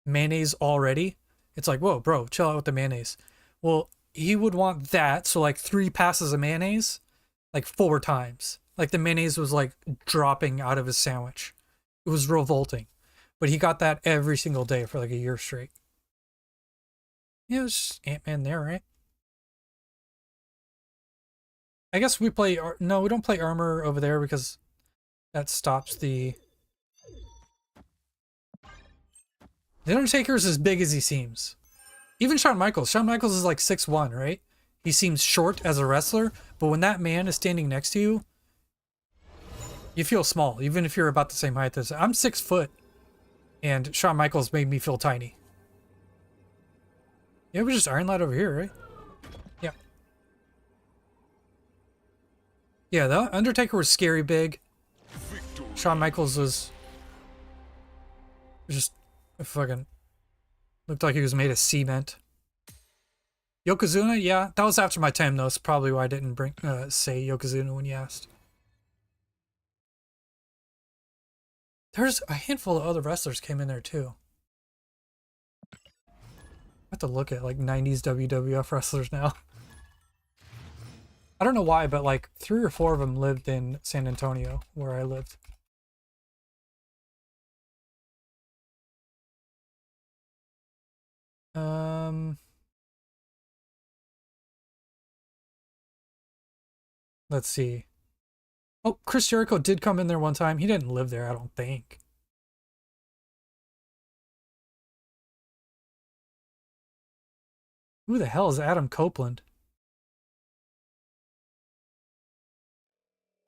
mayonnaise already? It's like, whoa, bro, chill out with the mayonnaise. Well, he would want that, so like 3 passes of mayonnaise, like 4 times. Like the mayonnaise was like dropping out of his sandwich. It was revolting. But he got that every single day for like a year straight. Yeah, it was just Ant-Man there, right? I guess we play... No, we don't play armor over there because that stops the... The Undertaker's as big as he seems. Even Shawn Michaels. Shawn Michaels is like 6'1", right? He seems short as a wrestler, but when that man is standing next to you, you feel small, even if you're about the same height as... I'm 6 foot, and Shawn Michaels made me feel tiny. Yeah, we're just Iron Lad over here, right? Yeah. Yeah, the Undertaker was scary big. Shawn Michaels was just fucking looked like he was made of cement. Yokozuna, yeah, that was after my time though. It's probably why I didn't say Yokozuna when you asked. There's a handful of other wrestlers came in there too. I have to look at like 90s WWF wrestlers now. I don't know why, but like 3 or 4 of them lived in San Antonio, where I lived. Let's see. Oh, Chris Jericho did come in there one time. He didn't live there, I don't think. Who the hell is Adam Copeland?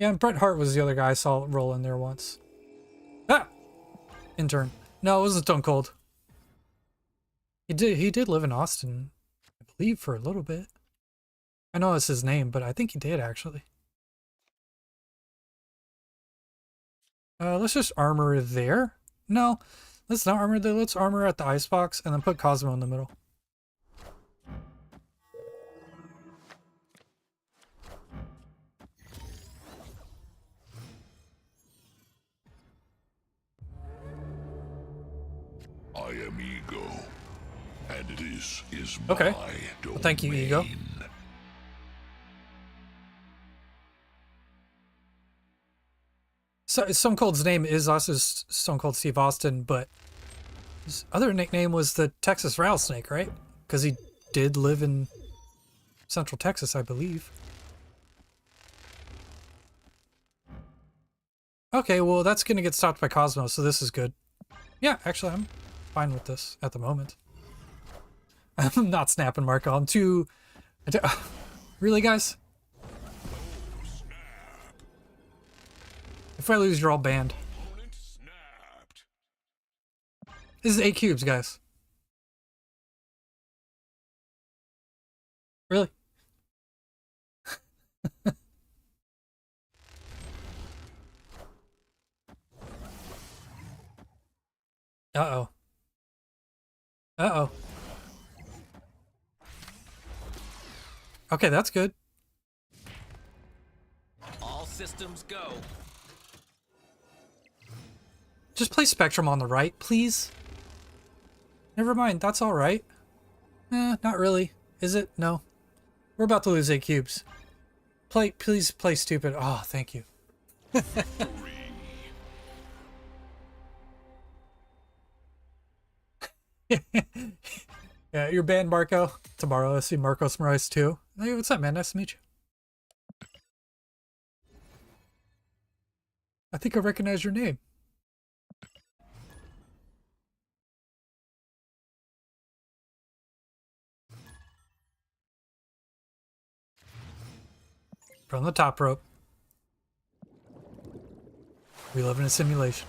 Yeah, and Bret Hart was the other guy I saw roll in there once. Ah! Intern. No, it was Stone Cold. He did live in Austin, I believe, for a little bit. I know it's his name, but I think he did actually. Let's just armor there. No, let's not armor there. Let's armor at the icebox and then put Cosmo in the middle. I am Ego, and this is Okay. my domain. Well, thank you, Ego. So Stone Cold's name is also Stone Cold Steve Austin, but his other nickname was the Texas Rattlesnake, right? Because he did live in Central Texas, I believe. Okay, well, that's going to get stopped by Cosmo, so this is good. Yeah, actually, I'm fine with this at the moment. I'm not snapping, Marco. I'm too... Really, guys? If I lose, you're all banned. This is 8 cubes, guys. Really? Uh-oh. Uh-oh. Okay, that's good. All systems go. Just play Spectrum on the right, please. Never mind, that's all right. Not really. Is it? No. We're about to lose 8 cubes. Please play stupid. Oh, thank you. Yeah, you're banned, Marco. Tomorrow I see Marcos Moraes too. Hey, what's up, man? Nice to meet you. I think I recognize your name. From the top rope. We live in a simulation.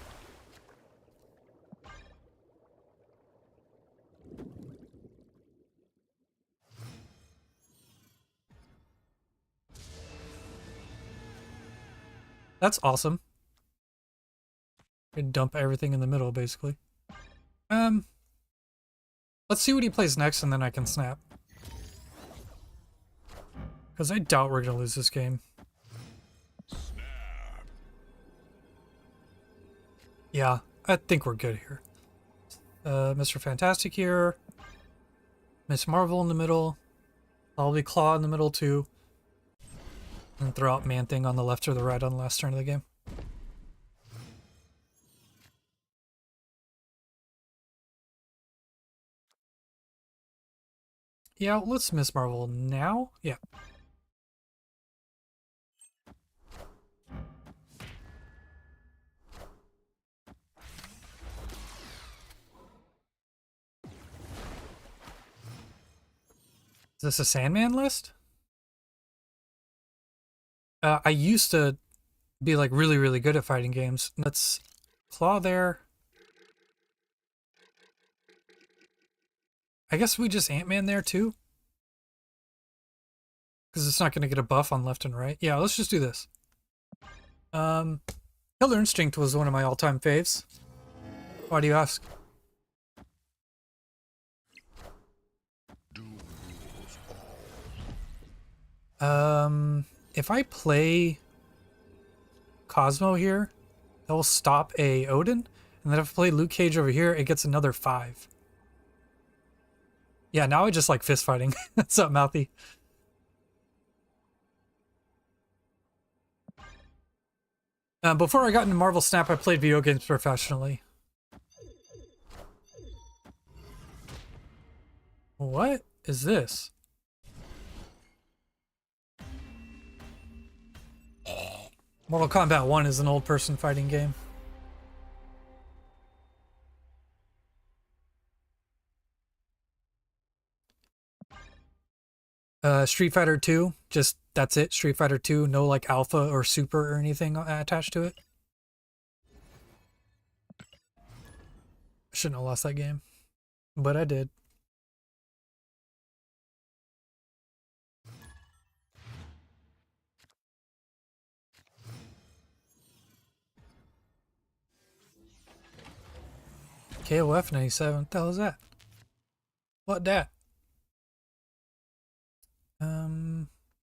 That's awesome. Could dump everything in the middle, basically. Let's see what he plays next, and then I can snap. Because I doubt we're gonna lose this game. Yeah, I think we're good here. Mr. Fantastic here. Miss Marvel in the middle. Probably Claw in the middle too. And throw out Man-Thing on the left or the right on the last turn of the game. Yeah, let's Miss Marvel now. Yeah. Is this a Sandman list? I used to be like really, really good at fighting games. Let's Claw there. I guess we just Ant-Man there too. Because it's not going to get a buff on left and right. Yeah, let's just do this. Killer Instinct was one of my all-time faves. Why do you ask? If I play Cosmo here, that will stop a Odin. And then if I play Luke Cage over here, it gets another 5. Yeah, now I just like fist fighting. What's up, Mouthy? Before I got into Marvel Snap, I played video games professionally. What is this? Mortal Kombat 1 is an old person fighting game. Street Fighter 2, just that's it. Street Fighter 2, no like alpha or super or anything attached to it. I shouldn't have lost that game, but I did. KOF 97, what the hell is that? What that?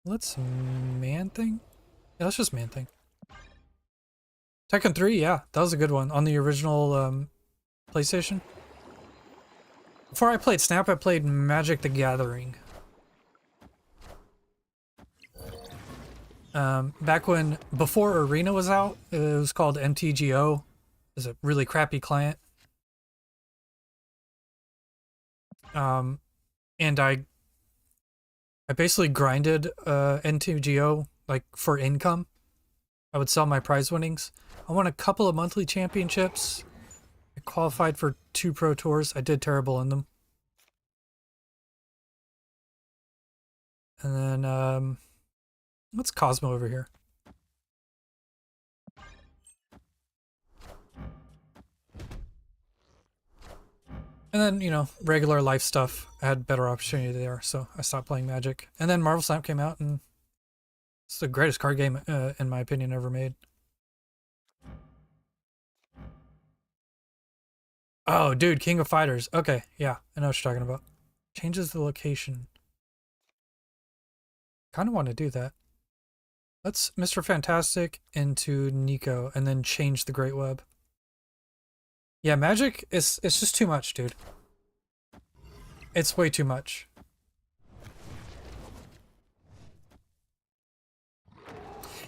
Let's Man-Thing? Yeah, let's just Man-Thing. Tekken 3, yeah, that was a good one on the original PlayStation. Before I played Snap, I played Magic the Gathering. Back when, before Arena was out, it was called MTGO. It was a really crappy client. And I basically grinded MTGO like for income. I would sell my prize winnings. I won a couple of monthly championships. I qualified for 2 pro tours. I did terrible in them. And then what's Cosmo over here? And then, you know, regular life stuff. I had better opportunity there, so I stopped playing Magic. And then Marvel Snap came out, and it's the greatest card game, in my opinion, ever made. Oh, dude, King of Fighters. Okay, yeah, I know what you're talking about. Changes the location. Kind of want to do that. Let's Mr. Fantastic into Nico, and then change the Great Web. Yeah, Magic is it's just too much, dude. It's way too much.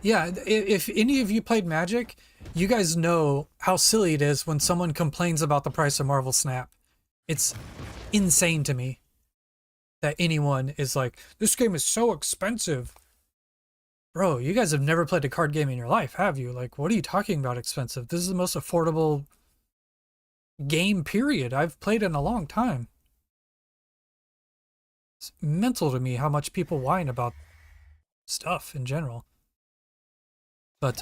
Yeah, if any of you played Magic, you guys know how silly it is when someone complains about the price of Marvel Snap. It's insane to me that anyone is like, this game is so expensive. Bro, you guys have never played a card game in your life, have you? Like, what are you talking about expensive? This is the most affordable game period I've played in a long time. It's mental to me how much people whine about stuff in general. But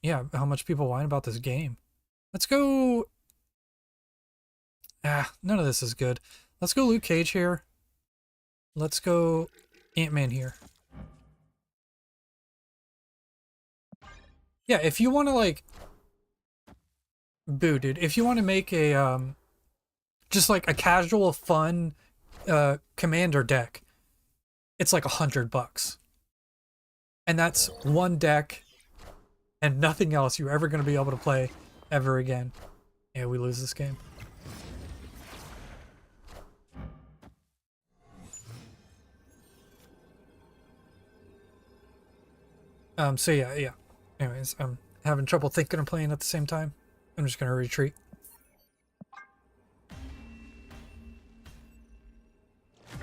yeah, how much people whine about this game. Let's go. None of this is good. Let's go Luke Cage here. Let's go Ant-Man here. Yeah, if you want to like, boo, dude. If you want to make a just like a casual, fun commander deck, it's like $100, and that's one deck and nothing else you're ever going to be able to play ever again. Yeah, we lose this game. So yeah. Anyways, I'm having trouble thinking and playing at the same time. I'm just gonna retreat.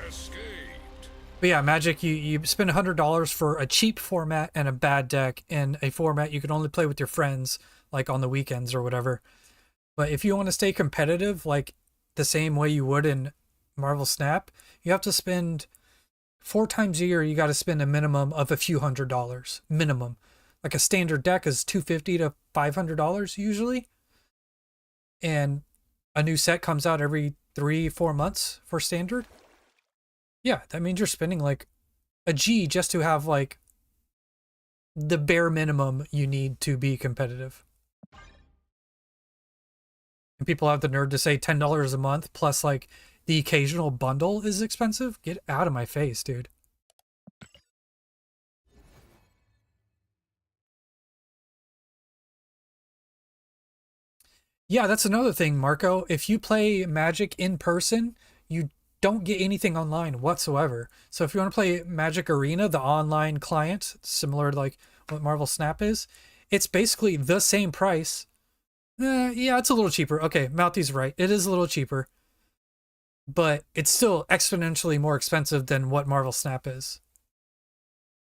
Escaped. But yeah, Magic, you spend $100 for a cheap format and a bad deck in a format you can only play with your friends, like on the weekends or whatever. But if you want to stay competitive, like the same way you would in Marvel Snap, you have to spend 4 times a year. You got to spend a minimum of a few $100s minimum. Like a standard deck is $250 to $500 usually, and a new set comes out every 3-4 months for standard. Yeah, that means you're spending like a G just to have like the bare minimum you need to be competitive. And people have the nerve to say $10 a month plus like the occasional bundle is expensive. Get out of my face, dude. Yeah, that's another thing, Marco. If you play Magic in person, you don't get anything online whatsoever. So if you want to play Magic Arena, the online client, similar to like what Marvel Snap is, it's basically the same price. Yeah, it's a little cheaper. Okay, Mouthy's right. It is a little cheaper. But it's still exponentially more expensive than what Marvel Snap is.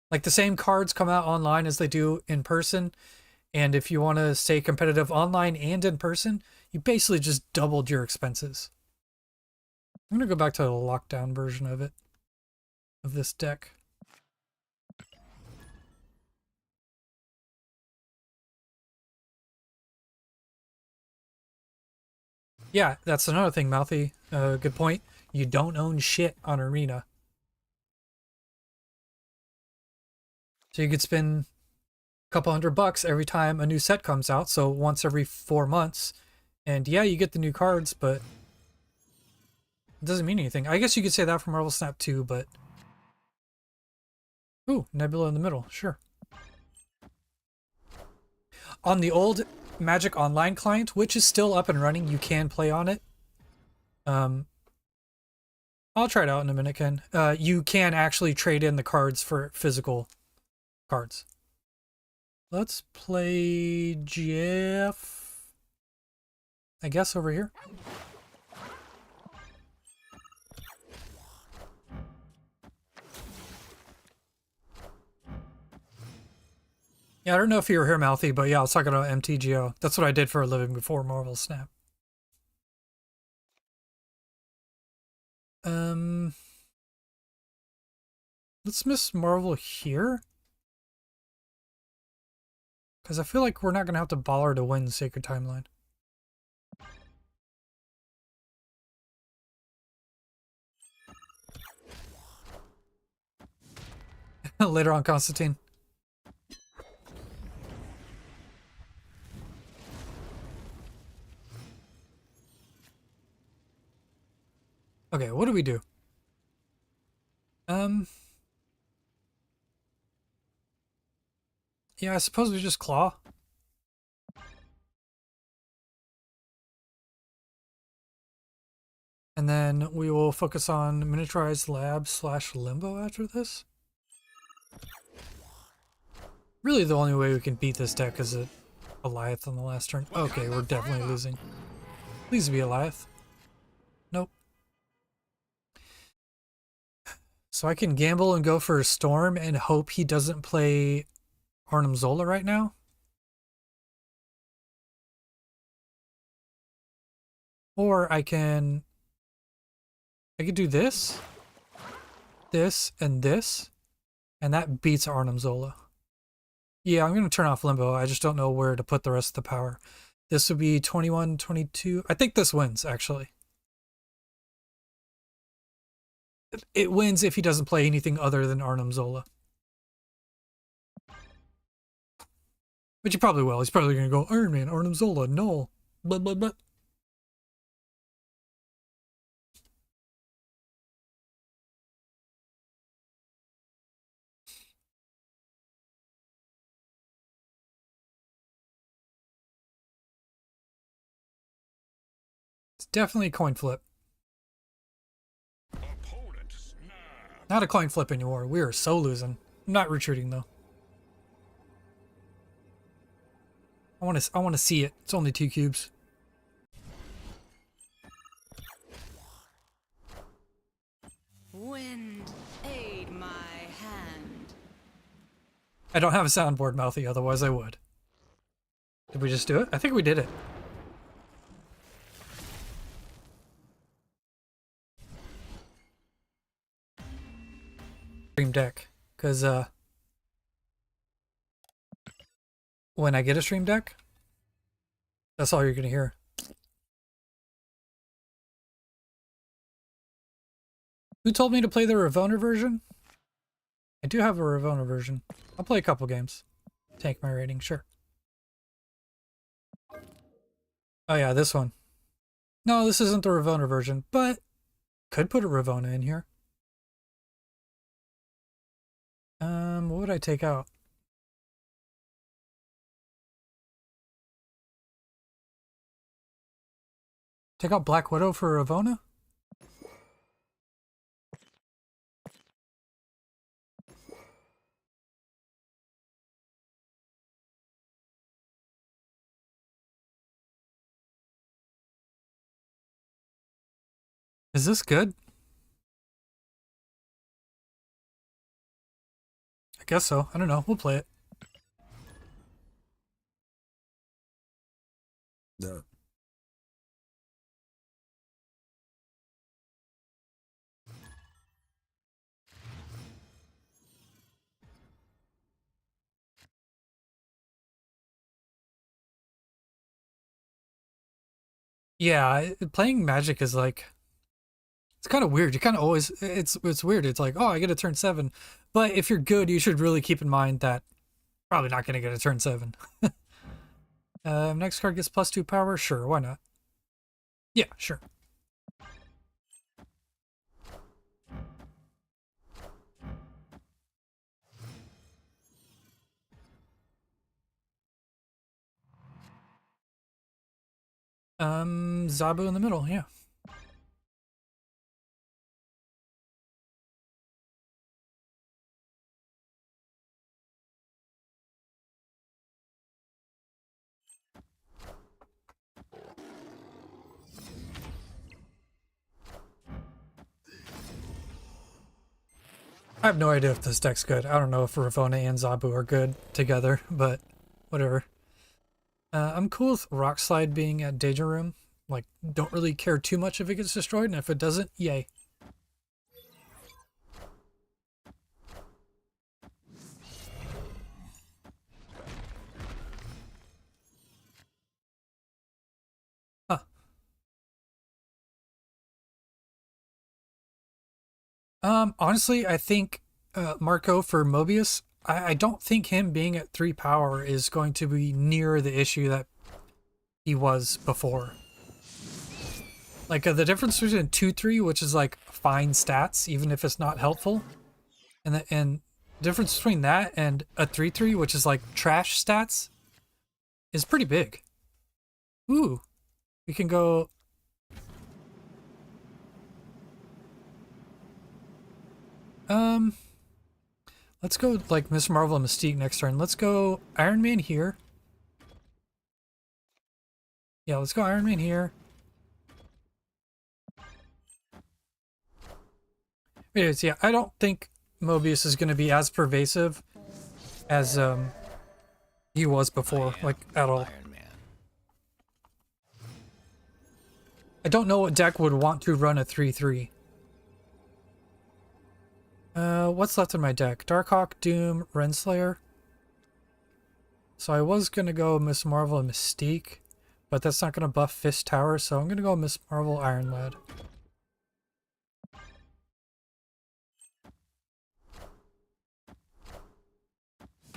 Like the same cards come out online as they do in person. And if you want to stay competitive online and in person, you basically just doubled your expenses. I'm going to go back to the lockdown version of it, of this deck. Yeah, that's another thing, Mouthy. Good point. You don't own shit on Arena. So you could spend couple $100 every time a new set comes out, so once every 4 months, and yeah, you get the new cards, but it doesn't mean anything. I guess you could say that for Marvel Snap too, but ooh, Nebula in the middle, sure. On the old Magic Online client, which is still up and running, you can play on it. I'll try it out in a minute, Ken. You can actually trade in the cards for physical cards. Let's play Jeff, I guess, over here. Yeah, I don't know if you were here, Mouthy, but yeah, I was talking about MTGO. That's what I did for a living before Marvel Snap. Let's miss Marvel here. Because I feel like we're not going to have to baller to win Sacred Timeline. Later on, Constantine. Okay, what do we do? Yeah, I suppose we just claw. And then we will focus on miniaturized lab / limbo after this. Really the only way we can beat this deck is a Elaheh on the last turn. Okay, we're definitely losing. Please be Elaheh. Nope. So I can gamble and go for a Storm and hope he doesn't play Arnim Zola right now. Or I could do this, and this, and that beats Arnim Zola. Yeah, I'm going to turn off Limbo. I just don't know where to put the rest of the power. This would be 21, 22. I think this wins, actually. It wins if he doesn't play anything other than Arnim Zola. Which he probably will. He's probably going to go, Iron Man, Arnim Zola, no. Blah, blah, blah. It's definitely a coin flip. Not a coin flip anymore. We are so losing. I'm not retreating though. I want to see it. It's only 2 cubes. Wind, aid my hand. I don't have a soundboard, Mouthy, otherwise I would. Did we just do it? I think we did it. Stream deck, because when I get a stream deck, that's all you're gonna hear. Who told me to play the Ravona version? I do have a Ravona version. I'll play a couple games. Tank my rating, sure. Oh yeah, this one. No, this isn't the Ravona version, but could put a Ravona in here. What would I take out? Take out Black Widow for Ravona? Is this good? I guess so. I don't know. We'll play it. No. Yeah, playing Magic is like, it's kind of weird. You kind of always, it's weird. It's like, oh, I get a turn 7. But if you're good, you should really keep in mind that probably not going to get a turn 7. Next card gets +2 power. Sure, why not? Yeah, sure. Zabu in the middle, yeah. I have no idea if this deck's good. I don't know if Ravona and Zabu are good together, but whatever. I'm cool with Rock Slide being at Danger Room. Like, don't really care too much if it gets destroyed, and if it doesn't, yay. Huh. Honestly, I think Marco for Mobius, I don't think him being at 3 power is going to be near the issue that he was before. Like, the difference between 2-3, which is like fine stats, even if it's not helpful, and the difference between that and a 3-3, which is like trash stats, is pretty big. Ooh, we can go. Let's go like Miss Marvel and Mystique next turn. Let's go Iron Man here. Yeah, let's go Iron Man here. Anyways, yeah, I don't think Mobius is going to be as pervasive as he was before, like at all. Iron Man. I don't know what deck would want to run a 3-3. What's left in my deck? Darkhawk, Doom, Renslayer. So I was going to go Miss Marvel and Mystique, but that's not going to buff Fist Tower, so I'm going to go Miss Marvel Iron Lad.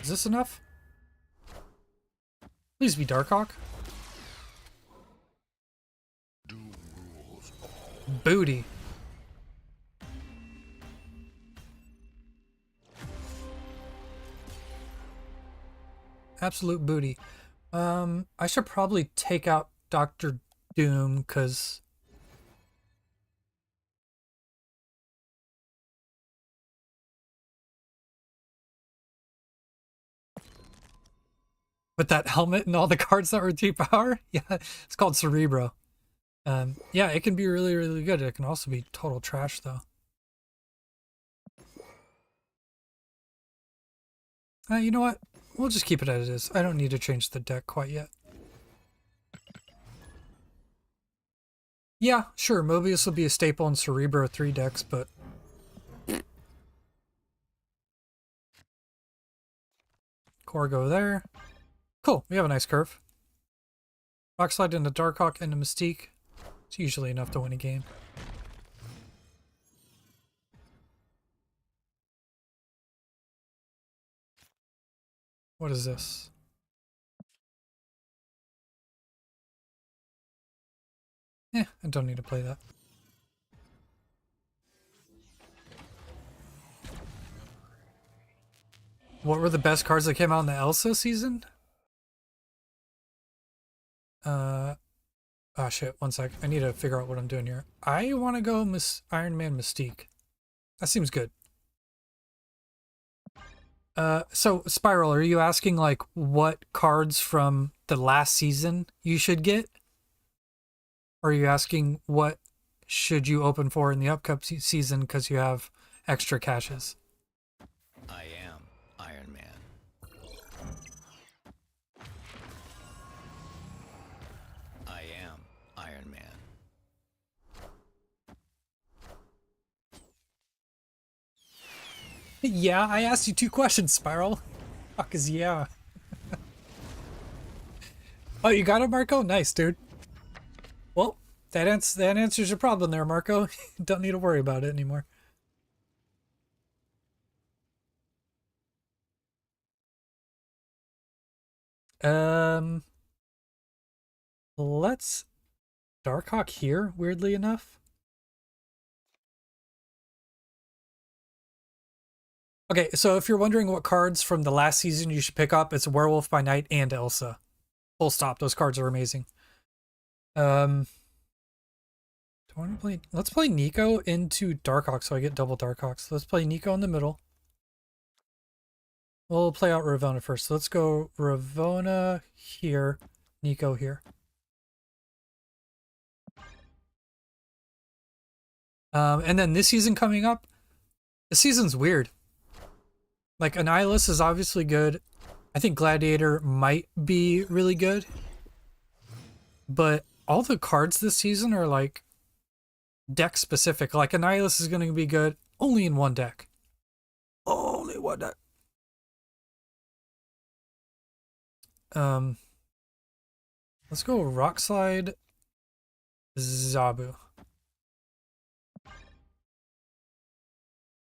Is this enough? Please be Darkhawk. Booty. Absolute booty. I should probably take out Dr. Doom, because with that helmet and all the cards that were 2 power, yeah, it's called Cerebro. Yeah, it can be really, really good. It can also be total trash, though. You know what? We'll just keep it as it is. I don't need to change the deck quite yet. Yeah, sure, Mobius will be a staple in Cerebro 3 decks, but... Core go there. Cool, we have a nice curve. Rock Slide into Darkhawk and a Mystique. It's usually enough to win a game. What is this? I don't need to play that. What were the best cards that came out in the Elsa season? Oh shit, one sec. I need to figure out what I'm doing here. I want to go Miss Iron Man Mystique. That seems good. So Spiral, are you asking like what cards from the last season you should get? Or are you asking what should you open for in the upcoming season because you have extra caches? I am Iron Man. I am Iron Man. Yeah, I asked you 2 questions, Spiral. Fuck is yeah. Oh, you got it, Marco? Nice, dude. Well, that answers your problem there, Marco. Don't need to worry about it anymore. Let's Darkhawk here, weirdly enough. Okay, so if you're wondering what cards from the last season you should pick up, it's Werewolf by Night and Elsa. Full stop. Those cards are amazing. Do I want to play? Let's play Nico into Darkhawk so I get double Darkhawks. Let's play Nico in the middle. We'll play out Ravonna first. So let's go Ravonna here, Nico here. And then this season coming up, this season's weird. Like, Annihilus is obviously good. I think Gladiator might be really good. But all the cards this season are, like, deck specific. Like, Annihilus is going to be good only in one deck. Only one deck. Let's go Rock Slide Zabu.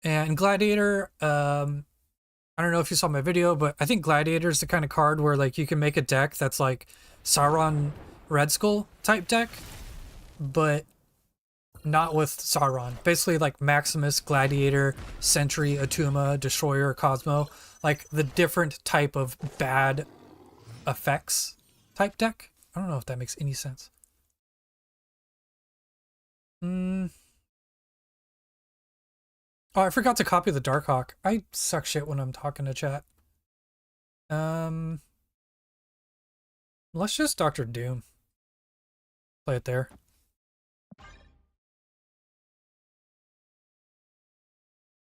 And Gladiator, I don't know if you saw my video, but I think Gladiator is the kind of card where like you can make a deck that's like Sauron Red Skull type deck, but not with Sauron. Basically like Maximus, Gladiator, Sentry, Atuma, Destroyer, Cosmo, like the different type of bad effects type deck. I don't know if that makes any sense. Oh, I forgot to copy the Darkhawk. I suck shit when I'm talking to chat. Let's just Dr. Doom. Play it there.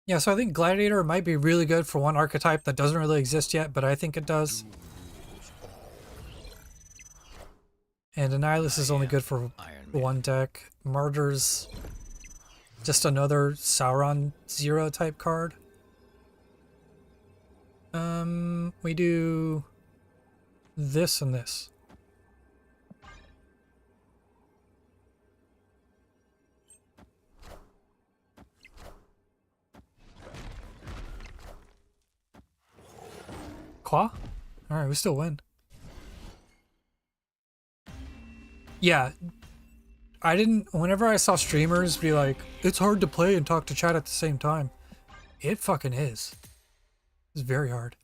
Yeah, so I think Gladiator might be really good for one archetype that doesn't really exist yet, but I think it does. And Annihilus is only good for one deck. Martyr's just another Sauron Zero type card. We do this and this. Claw? Alright, we still win. Yeah. Whenever I saw streamers be like, it's hard to play and talk to chat at the same time. It fucking is. It's very hard.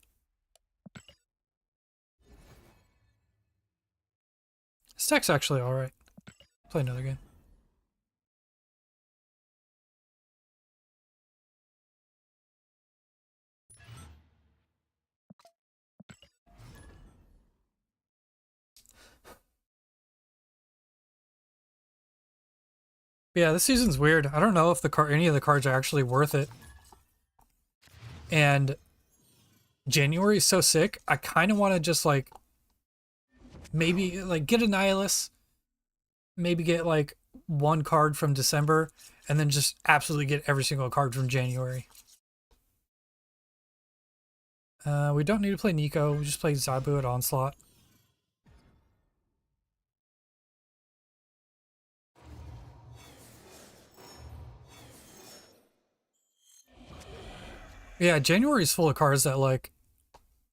This deck's actually alright. Play another game. Yeah, this season's weird. I don't know if any of the cards are actually worth it. And January is so sick. I kind of want to just like maybe like get a Nihilus, maybe get like one card from December, and then just absolutely get every single card from January. We don't need to play Nico. We just play Zabu at Onslaught. Yeah, January's full of cards that like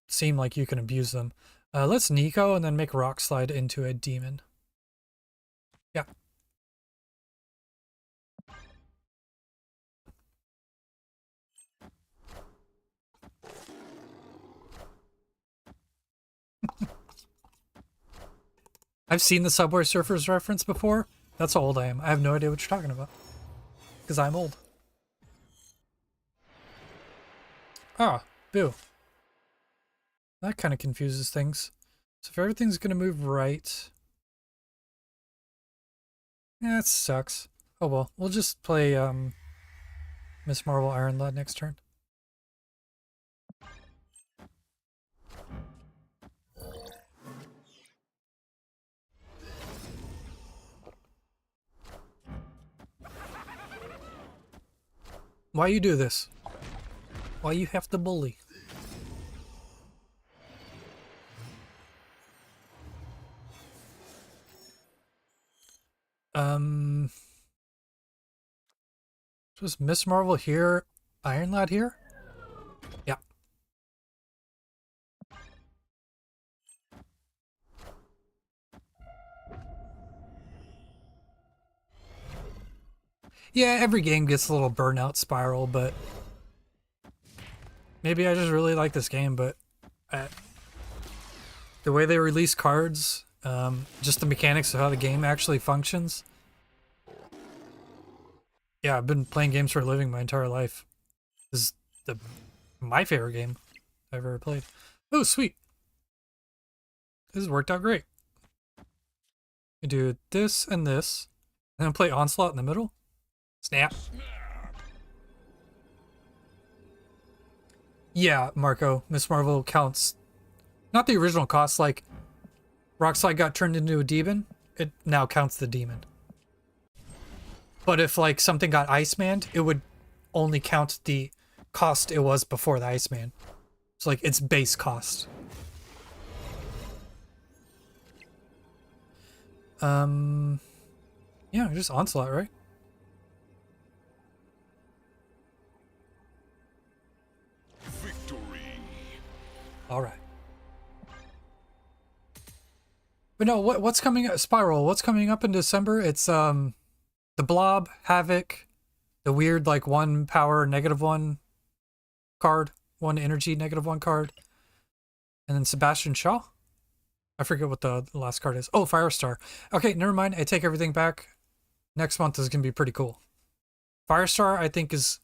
seem like you can abuse them. Let's Nico and then make Rock Slide into a demon. Yeah. I've seen the Subway Surfers reference before. That's how old I am. I have no idea what you're talking about. Because I'm old. Ah, boo. That kind of confuses things. So if everything's going to move right... Yeah, it sucks. Oh well, we'll just play Miss Marvel Iron Lad next turn. Why you do this? Why you have to bully? Was Miss Marvel here, Iron Lad here? Yeah. Yeah, every game gets a little burnout spiral, but maybe I just really like this game, but the way they release cards, just the mechanics of how the game actually functions. Yeah, I've been playing games for a living my entire life. This is my favorite game I've ever played. Oh, sweet. This has worked out great. We do this and this, and then play Onslaught in the middle. Snap. Yeah, Marco, Miss Marvel counts. Not the original cost, like Rockslide got turned into a demon, it now counts the demon. But if like something got Icemaned, it would only count the cost it was before the Iceman. It's like its base cost. Yeah, just Onslaught, right? Victory. All right. But no, what's coming up? Spiral. What's coming up in December? It's the Blob, Havoc, the weird like 1 power -1 card, 1 energy -1 card, and then Sebastian Shaw. I forget what the last card is. Oh, Firestar. Okay, never mind. I take everything back. Next month is going to be pretty cool. Firestar, I think, is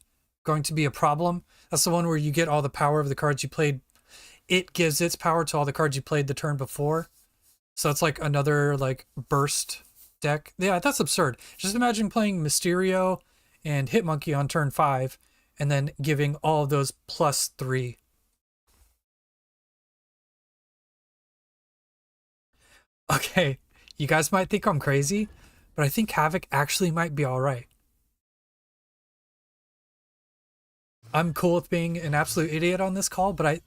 going to be a problem. That's the one where you get all the power of the cards you played. It gives its power to all the cards you played the turn before. So it's like another like burst deck. Yeah, that's absurd. Just imagine playing Mysterio and Hitmonkey on turn 5 and then giving all of those +3. Okay, you guys might think I'm crazy, but I think Havoc actually might be alright. I'm cool with being an absolute idiot on this call, but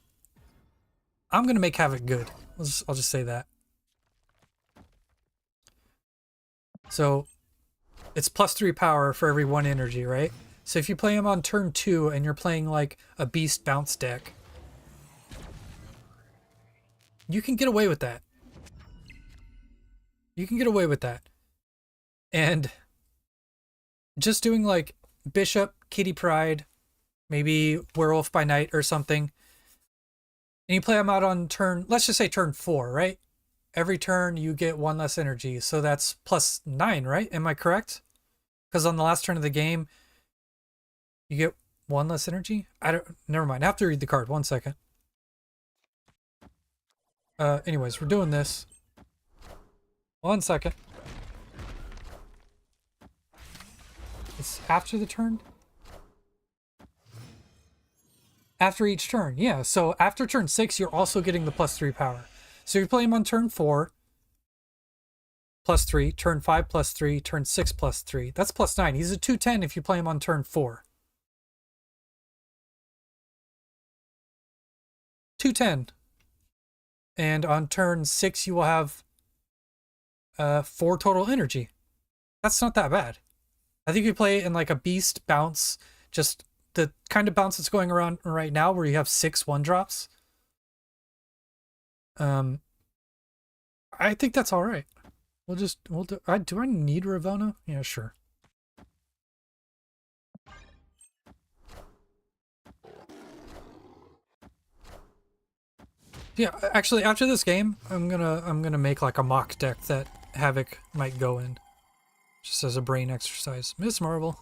I'm gonna make Havoc good. I'll just say that. So it's +3 power for every 1 energy, right? So if you play him on turn 2 and you're playing like a beast bounce deck, you can get away with that. You can get away with that. And just doing like Bishop, Kitty Pryde, maybe Werewolf by Night or something, and you play them out on turn, let's just say turn 4, right? Every turn you get 1 less energy, so that's +9, right? Am I correct? Because on the last turn of the game, you get 1 less energy? Never mind. I have to read the card. 1 second. Anyways, we're doing this. 1 second. It's after the turn? After each turn, yeah. So after turn 6, you're also getting the +3 power. So you play him on turn 4, +3, turn 5, +3, turn 6, +3. That's +9. He's a 210 if you play him on turn 4. 210. And on turn 6, you will have 4 total energy. That's not that bad. I think you play in like a beast bounce, just the kind of bounce that's going around right now where you have 6 1-drops. I think that's all right. We'll do I need Ravonna? Yeah, sure. Yeah, actually after this game, I'm gonna make like a mock deck that Havoc might go in. Just as a brain exercise. Miss Marvel.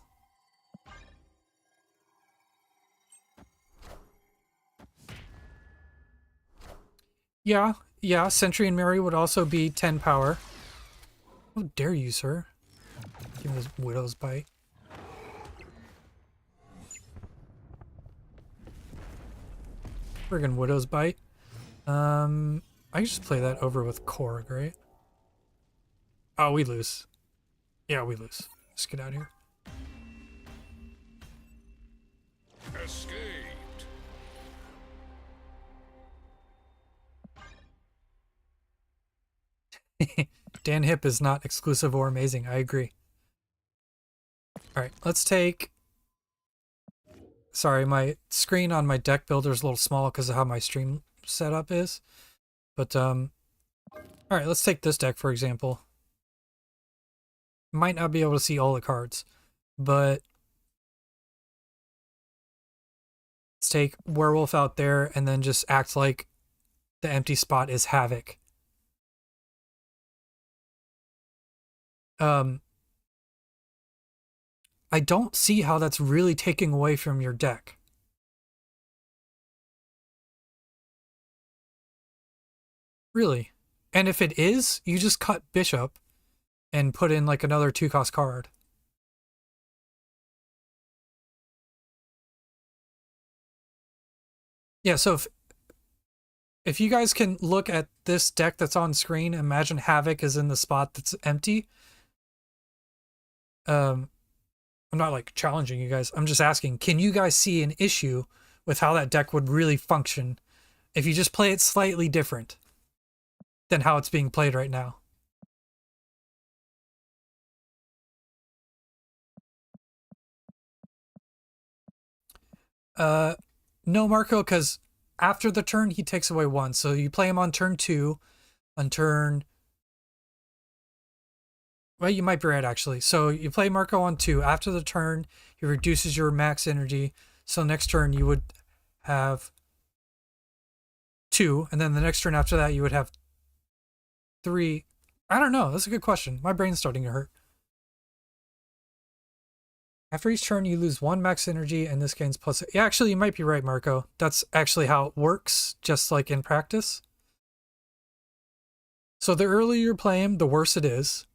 Yeah, Sentry and Mary would also be 10 power. How dare you, sir? Give me this Widow's Bite. Friggin' Widow's Bite. I can just play that over with Korg, right? Oh, we lose. Yeah, we lose. Let's get out of here. Escaped. Dan Hip is not exclusive or amazing. I agree. Alright, let's take... Sorry, my screen on my deck builder is a little small because of how my stream setup is. But, alright, let's take this deck, for example. Might not be able to see all the cards, but... Let's take Werewolf out there and then just act like the empty spot is Havoc. I don't see how that's really taking away from your deck. Really. And if it is, you just cut Bishop and put in like another 2-cost card. Yeah, so if you guys can look at this deck that's on screen, imagine Havoc is in the spot that's empty. I'm not like challenging you guys. I'm just asking, can you guys see an issue with how that deck would really function if you just play it slightly different than how it's being played right now? No, Marco, because after the turn, he takes away 1. So you play him on turn 2, on turn... Well, you might be right, actually. So you play Marco on 2. After the turn, he reduces your max energy. So next turn, you would have 2. And then the next turn after that, you would have 3. I don't know. That's a good question. My brain's starting to hurt. After each turn, you lose 1 max energy, and this gains plus... Yeah, actually, you might be right, Marco. That's actually how it works, just like in practice. So the earlier you play him, the worse it is.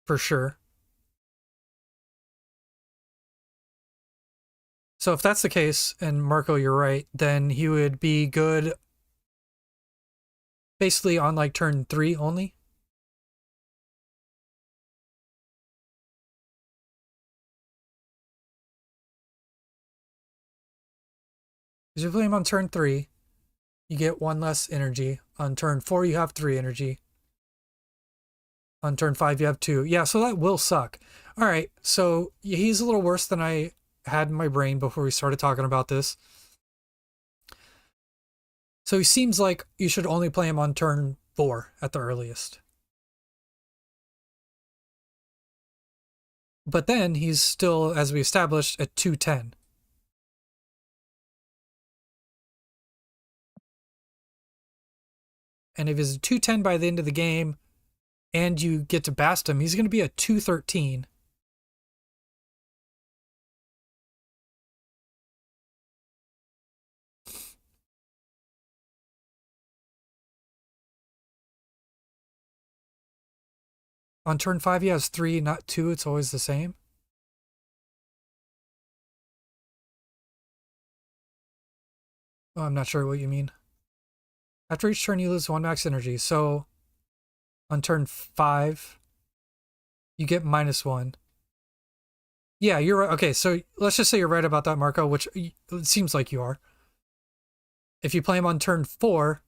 For sure. So if that's the case, and Marco, you're right, then he would be good basically on like turn 3 only. Because you play him on turn 3, you get 1 less energy. On turn 4, you have 3 energy. On turn 5, you have 2. Yeah, so that will suck. All right, so he's a little worse than I had in my brain before we started talking about this. So he seems like you should only play him on turn 4 at the earliest. But then he's still, as we established, at 210. And if he's a 210 by the end of the game and you get to bast him, he's going to be a 213. On turn 5, he has 3, not 2. It's always the same. Oh, I'm not sure what you mean. After each turn, you lose 1 max energy. So on turn 5, you get -1. Yeah, you're right. Okay, so let's just say you're right about that, Marco, which it seems like you are. If you play him on turn 4,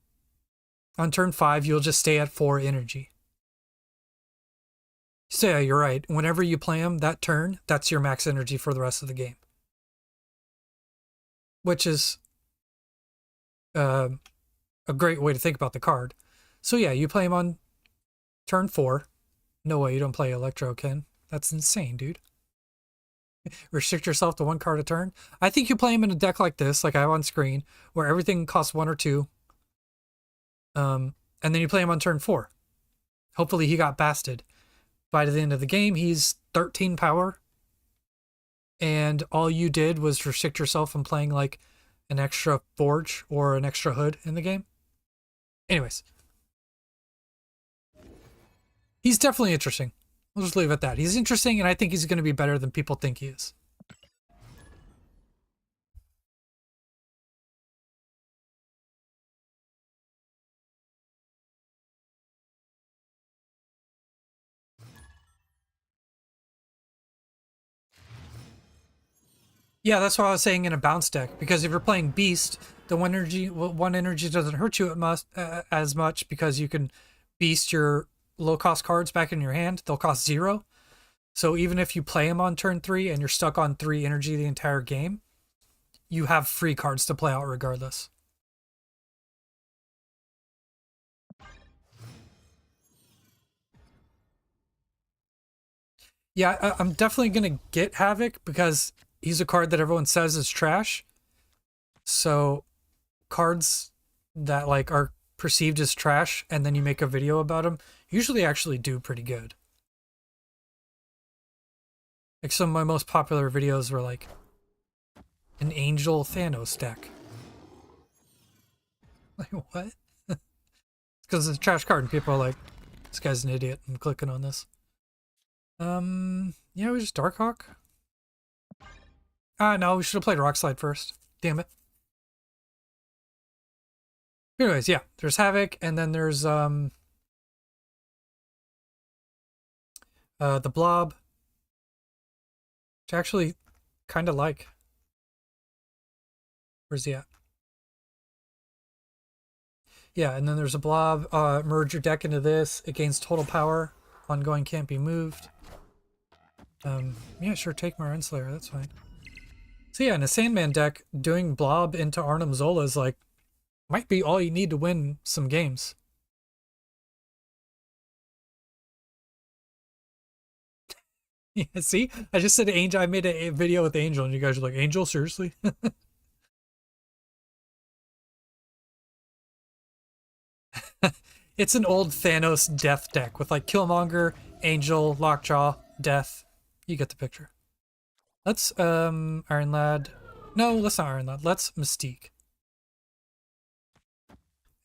on turn 5, you'll just stay at 4 energy. So yeah, you're right. Whenever you play him that turn, that's your max energy for the rest of the game. Which is a great way to think about the card. So yeah, you play him on turn 4. No way you don't play Electro, Ken. That's insane, dude. Restrict yourself to 1 card a turn. I think you play him in a deck like this, like I have on screen, where everything costs 1 or 2. And then you play him on turn 4. Hopefully he got basted. By the end of the game, he's 13 power. And all you did was restrict yourself from playing like an extra forge or an extra hood in the game. Anyways. He's definitely interesting. We'll just leave it at that. He's interesting, and I think he's going to be better than people think he is. Yeah, that's what I was saying in a bounce deck. Because if you're playing Beast, the 1 energy doesn't hurt you as much because you can Beast your low-cost cards back in your hand. They'll cost 0. So even if you play him on turn 3 and you're stuck on 3 energy the entire game, you have free cards to play out regardless. Yeah, I'm definitely going to get Havoc because he's a card that everyone says is trash. So cards that like are perceived as trash and then you make a video about them usually actually do pretty good. Like some of my most popular videos were like an Angel Thanos deck. Like what? Because it's a trash card and people are like, this guy's an idiot. I'm clicking on this. Yeah, we just Darkhawk. No, we should have played Rock Slide first. Damn it. Anyways, yeah, there's Havoc, and then there's the Blob, which I actually kind of like. Where's he at? Yeah, and then there's a Blob. Merge your deck into this. It gains total power. Ongoing can't be moved. Yeah, sure, take my Renslayer. That's fine. So yeah, in a Sandman deck, doing Blob into Arnim Zola is like, might be all you need to win some games. Yeah, see? I just said Angel. I made a video with Angel, and you guys are like, Angel? Seriously? It's an old Thanos death deck with like Killmonger, Angel, Lockjaw, Death. You get the picture. Let's Iron Lad. No, let's not Iron Lad. Let's Mystique.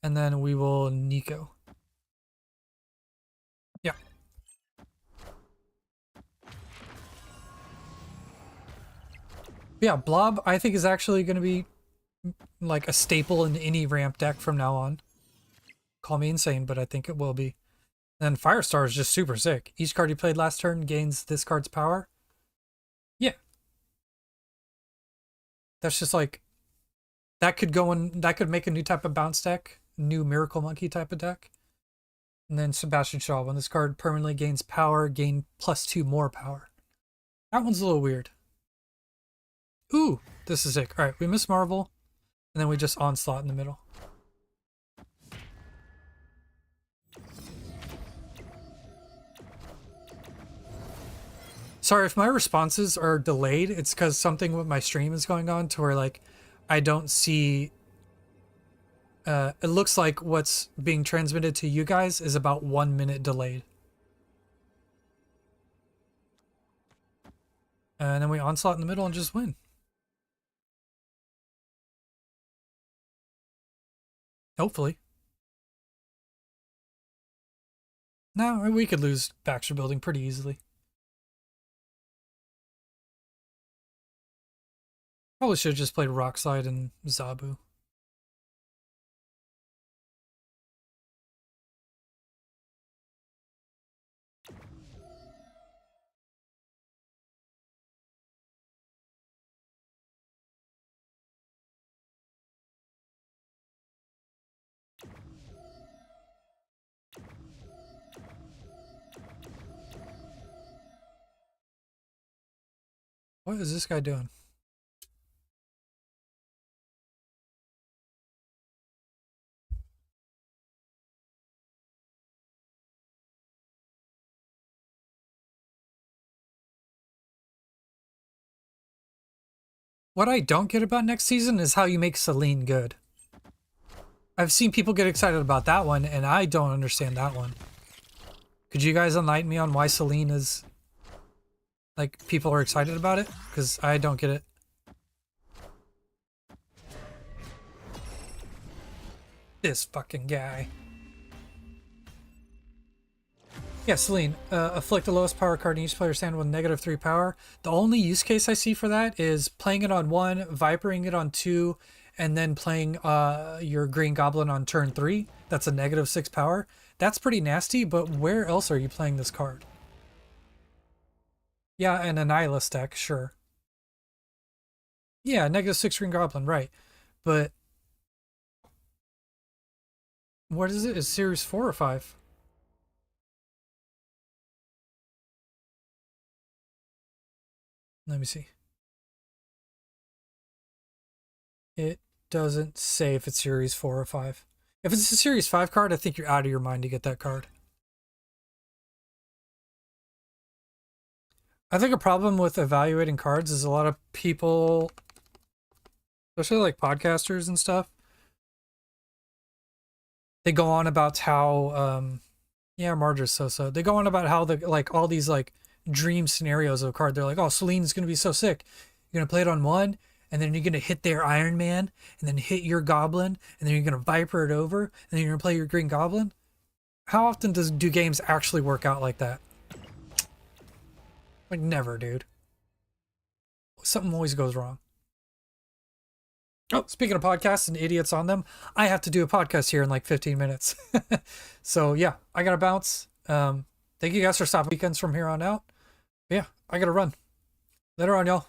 And then we will Nico. Yeah. Yeah, Blob I think is actually going to be like a staple in any ramp deck from now on. Call me insane, but I think it will be. And then Firestar is just super sick. Each card you played last turn gains this card's power. Yeah. That's just like, That could go in, that could make a new type of bounce deck, new Miracle Monkey type of deck. And then Sebastian Shaw, when this card permanently gains power, gain +2 more power. That one's a little weird. Ooh, this is sick. Alright, we miss Marvel, and then we just Onslaught in the middle. Sorry if my responses are delayed, it's because something with my stream is going on to where, like, I don't see... it looks like what's being transmitted to you guys is about 1 minute delayed. And then we Onslaught in the middle and just win. Hopefully. No, we could lose Baxter Building pretty easily. Probably should have just played Rockslide and Zabu. What is this guy doing? What I don't get about next season is how you make Celine good. I've seen people get excited about that one, and I don't understand that one. Could you guys enlighten me on why Celine is... like, people are excited about it? Because I don't get it. This fucking guy. Yeah, Celine. Afflict the lowest power card in each player's hand with -3 power. The only use case I see for that is playing it on 1, Vipering it on 2, and then playing your Green Goblin on turn 3. That's a -6 power. That's pretty nasty, but where else are you playing this card? Yeah, and a Nihilist deck, sure. Yeah, -6 Green Goblin, right. But... what is it? Is Series 4 or 5? Let me see. It doesn't say if it's Series 4 or 5. If it's a Series 5 card, I think you're out of your mind to get that card. I think a problem with evaluating cards is a lot of people, especially like podcasters and stuff, they go on about how, yeah, Marge's so. They go on about how the, like, all these, like, dream scenarios of a card. They're like, oh, Celine's going to be so sick. You're going to play it on 1, and then you're going to hit their Iron Man, and then hit your Goblin, and then you're going to Viper it over, and then you're going to play your Green Goblin. How often do games actually work out like that? Like, never, dude. Something always goes wrong. Oh, speaking of podcasts and idiots on them, I have to do a podcast here in like 15 minutes. So, yeah, I got to bounce. Thank you guys for stopping weekends from here on out. Yeah, I got to run. Later on, y'all.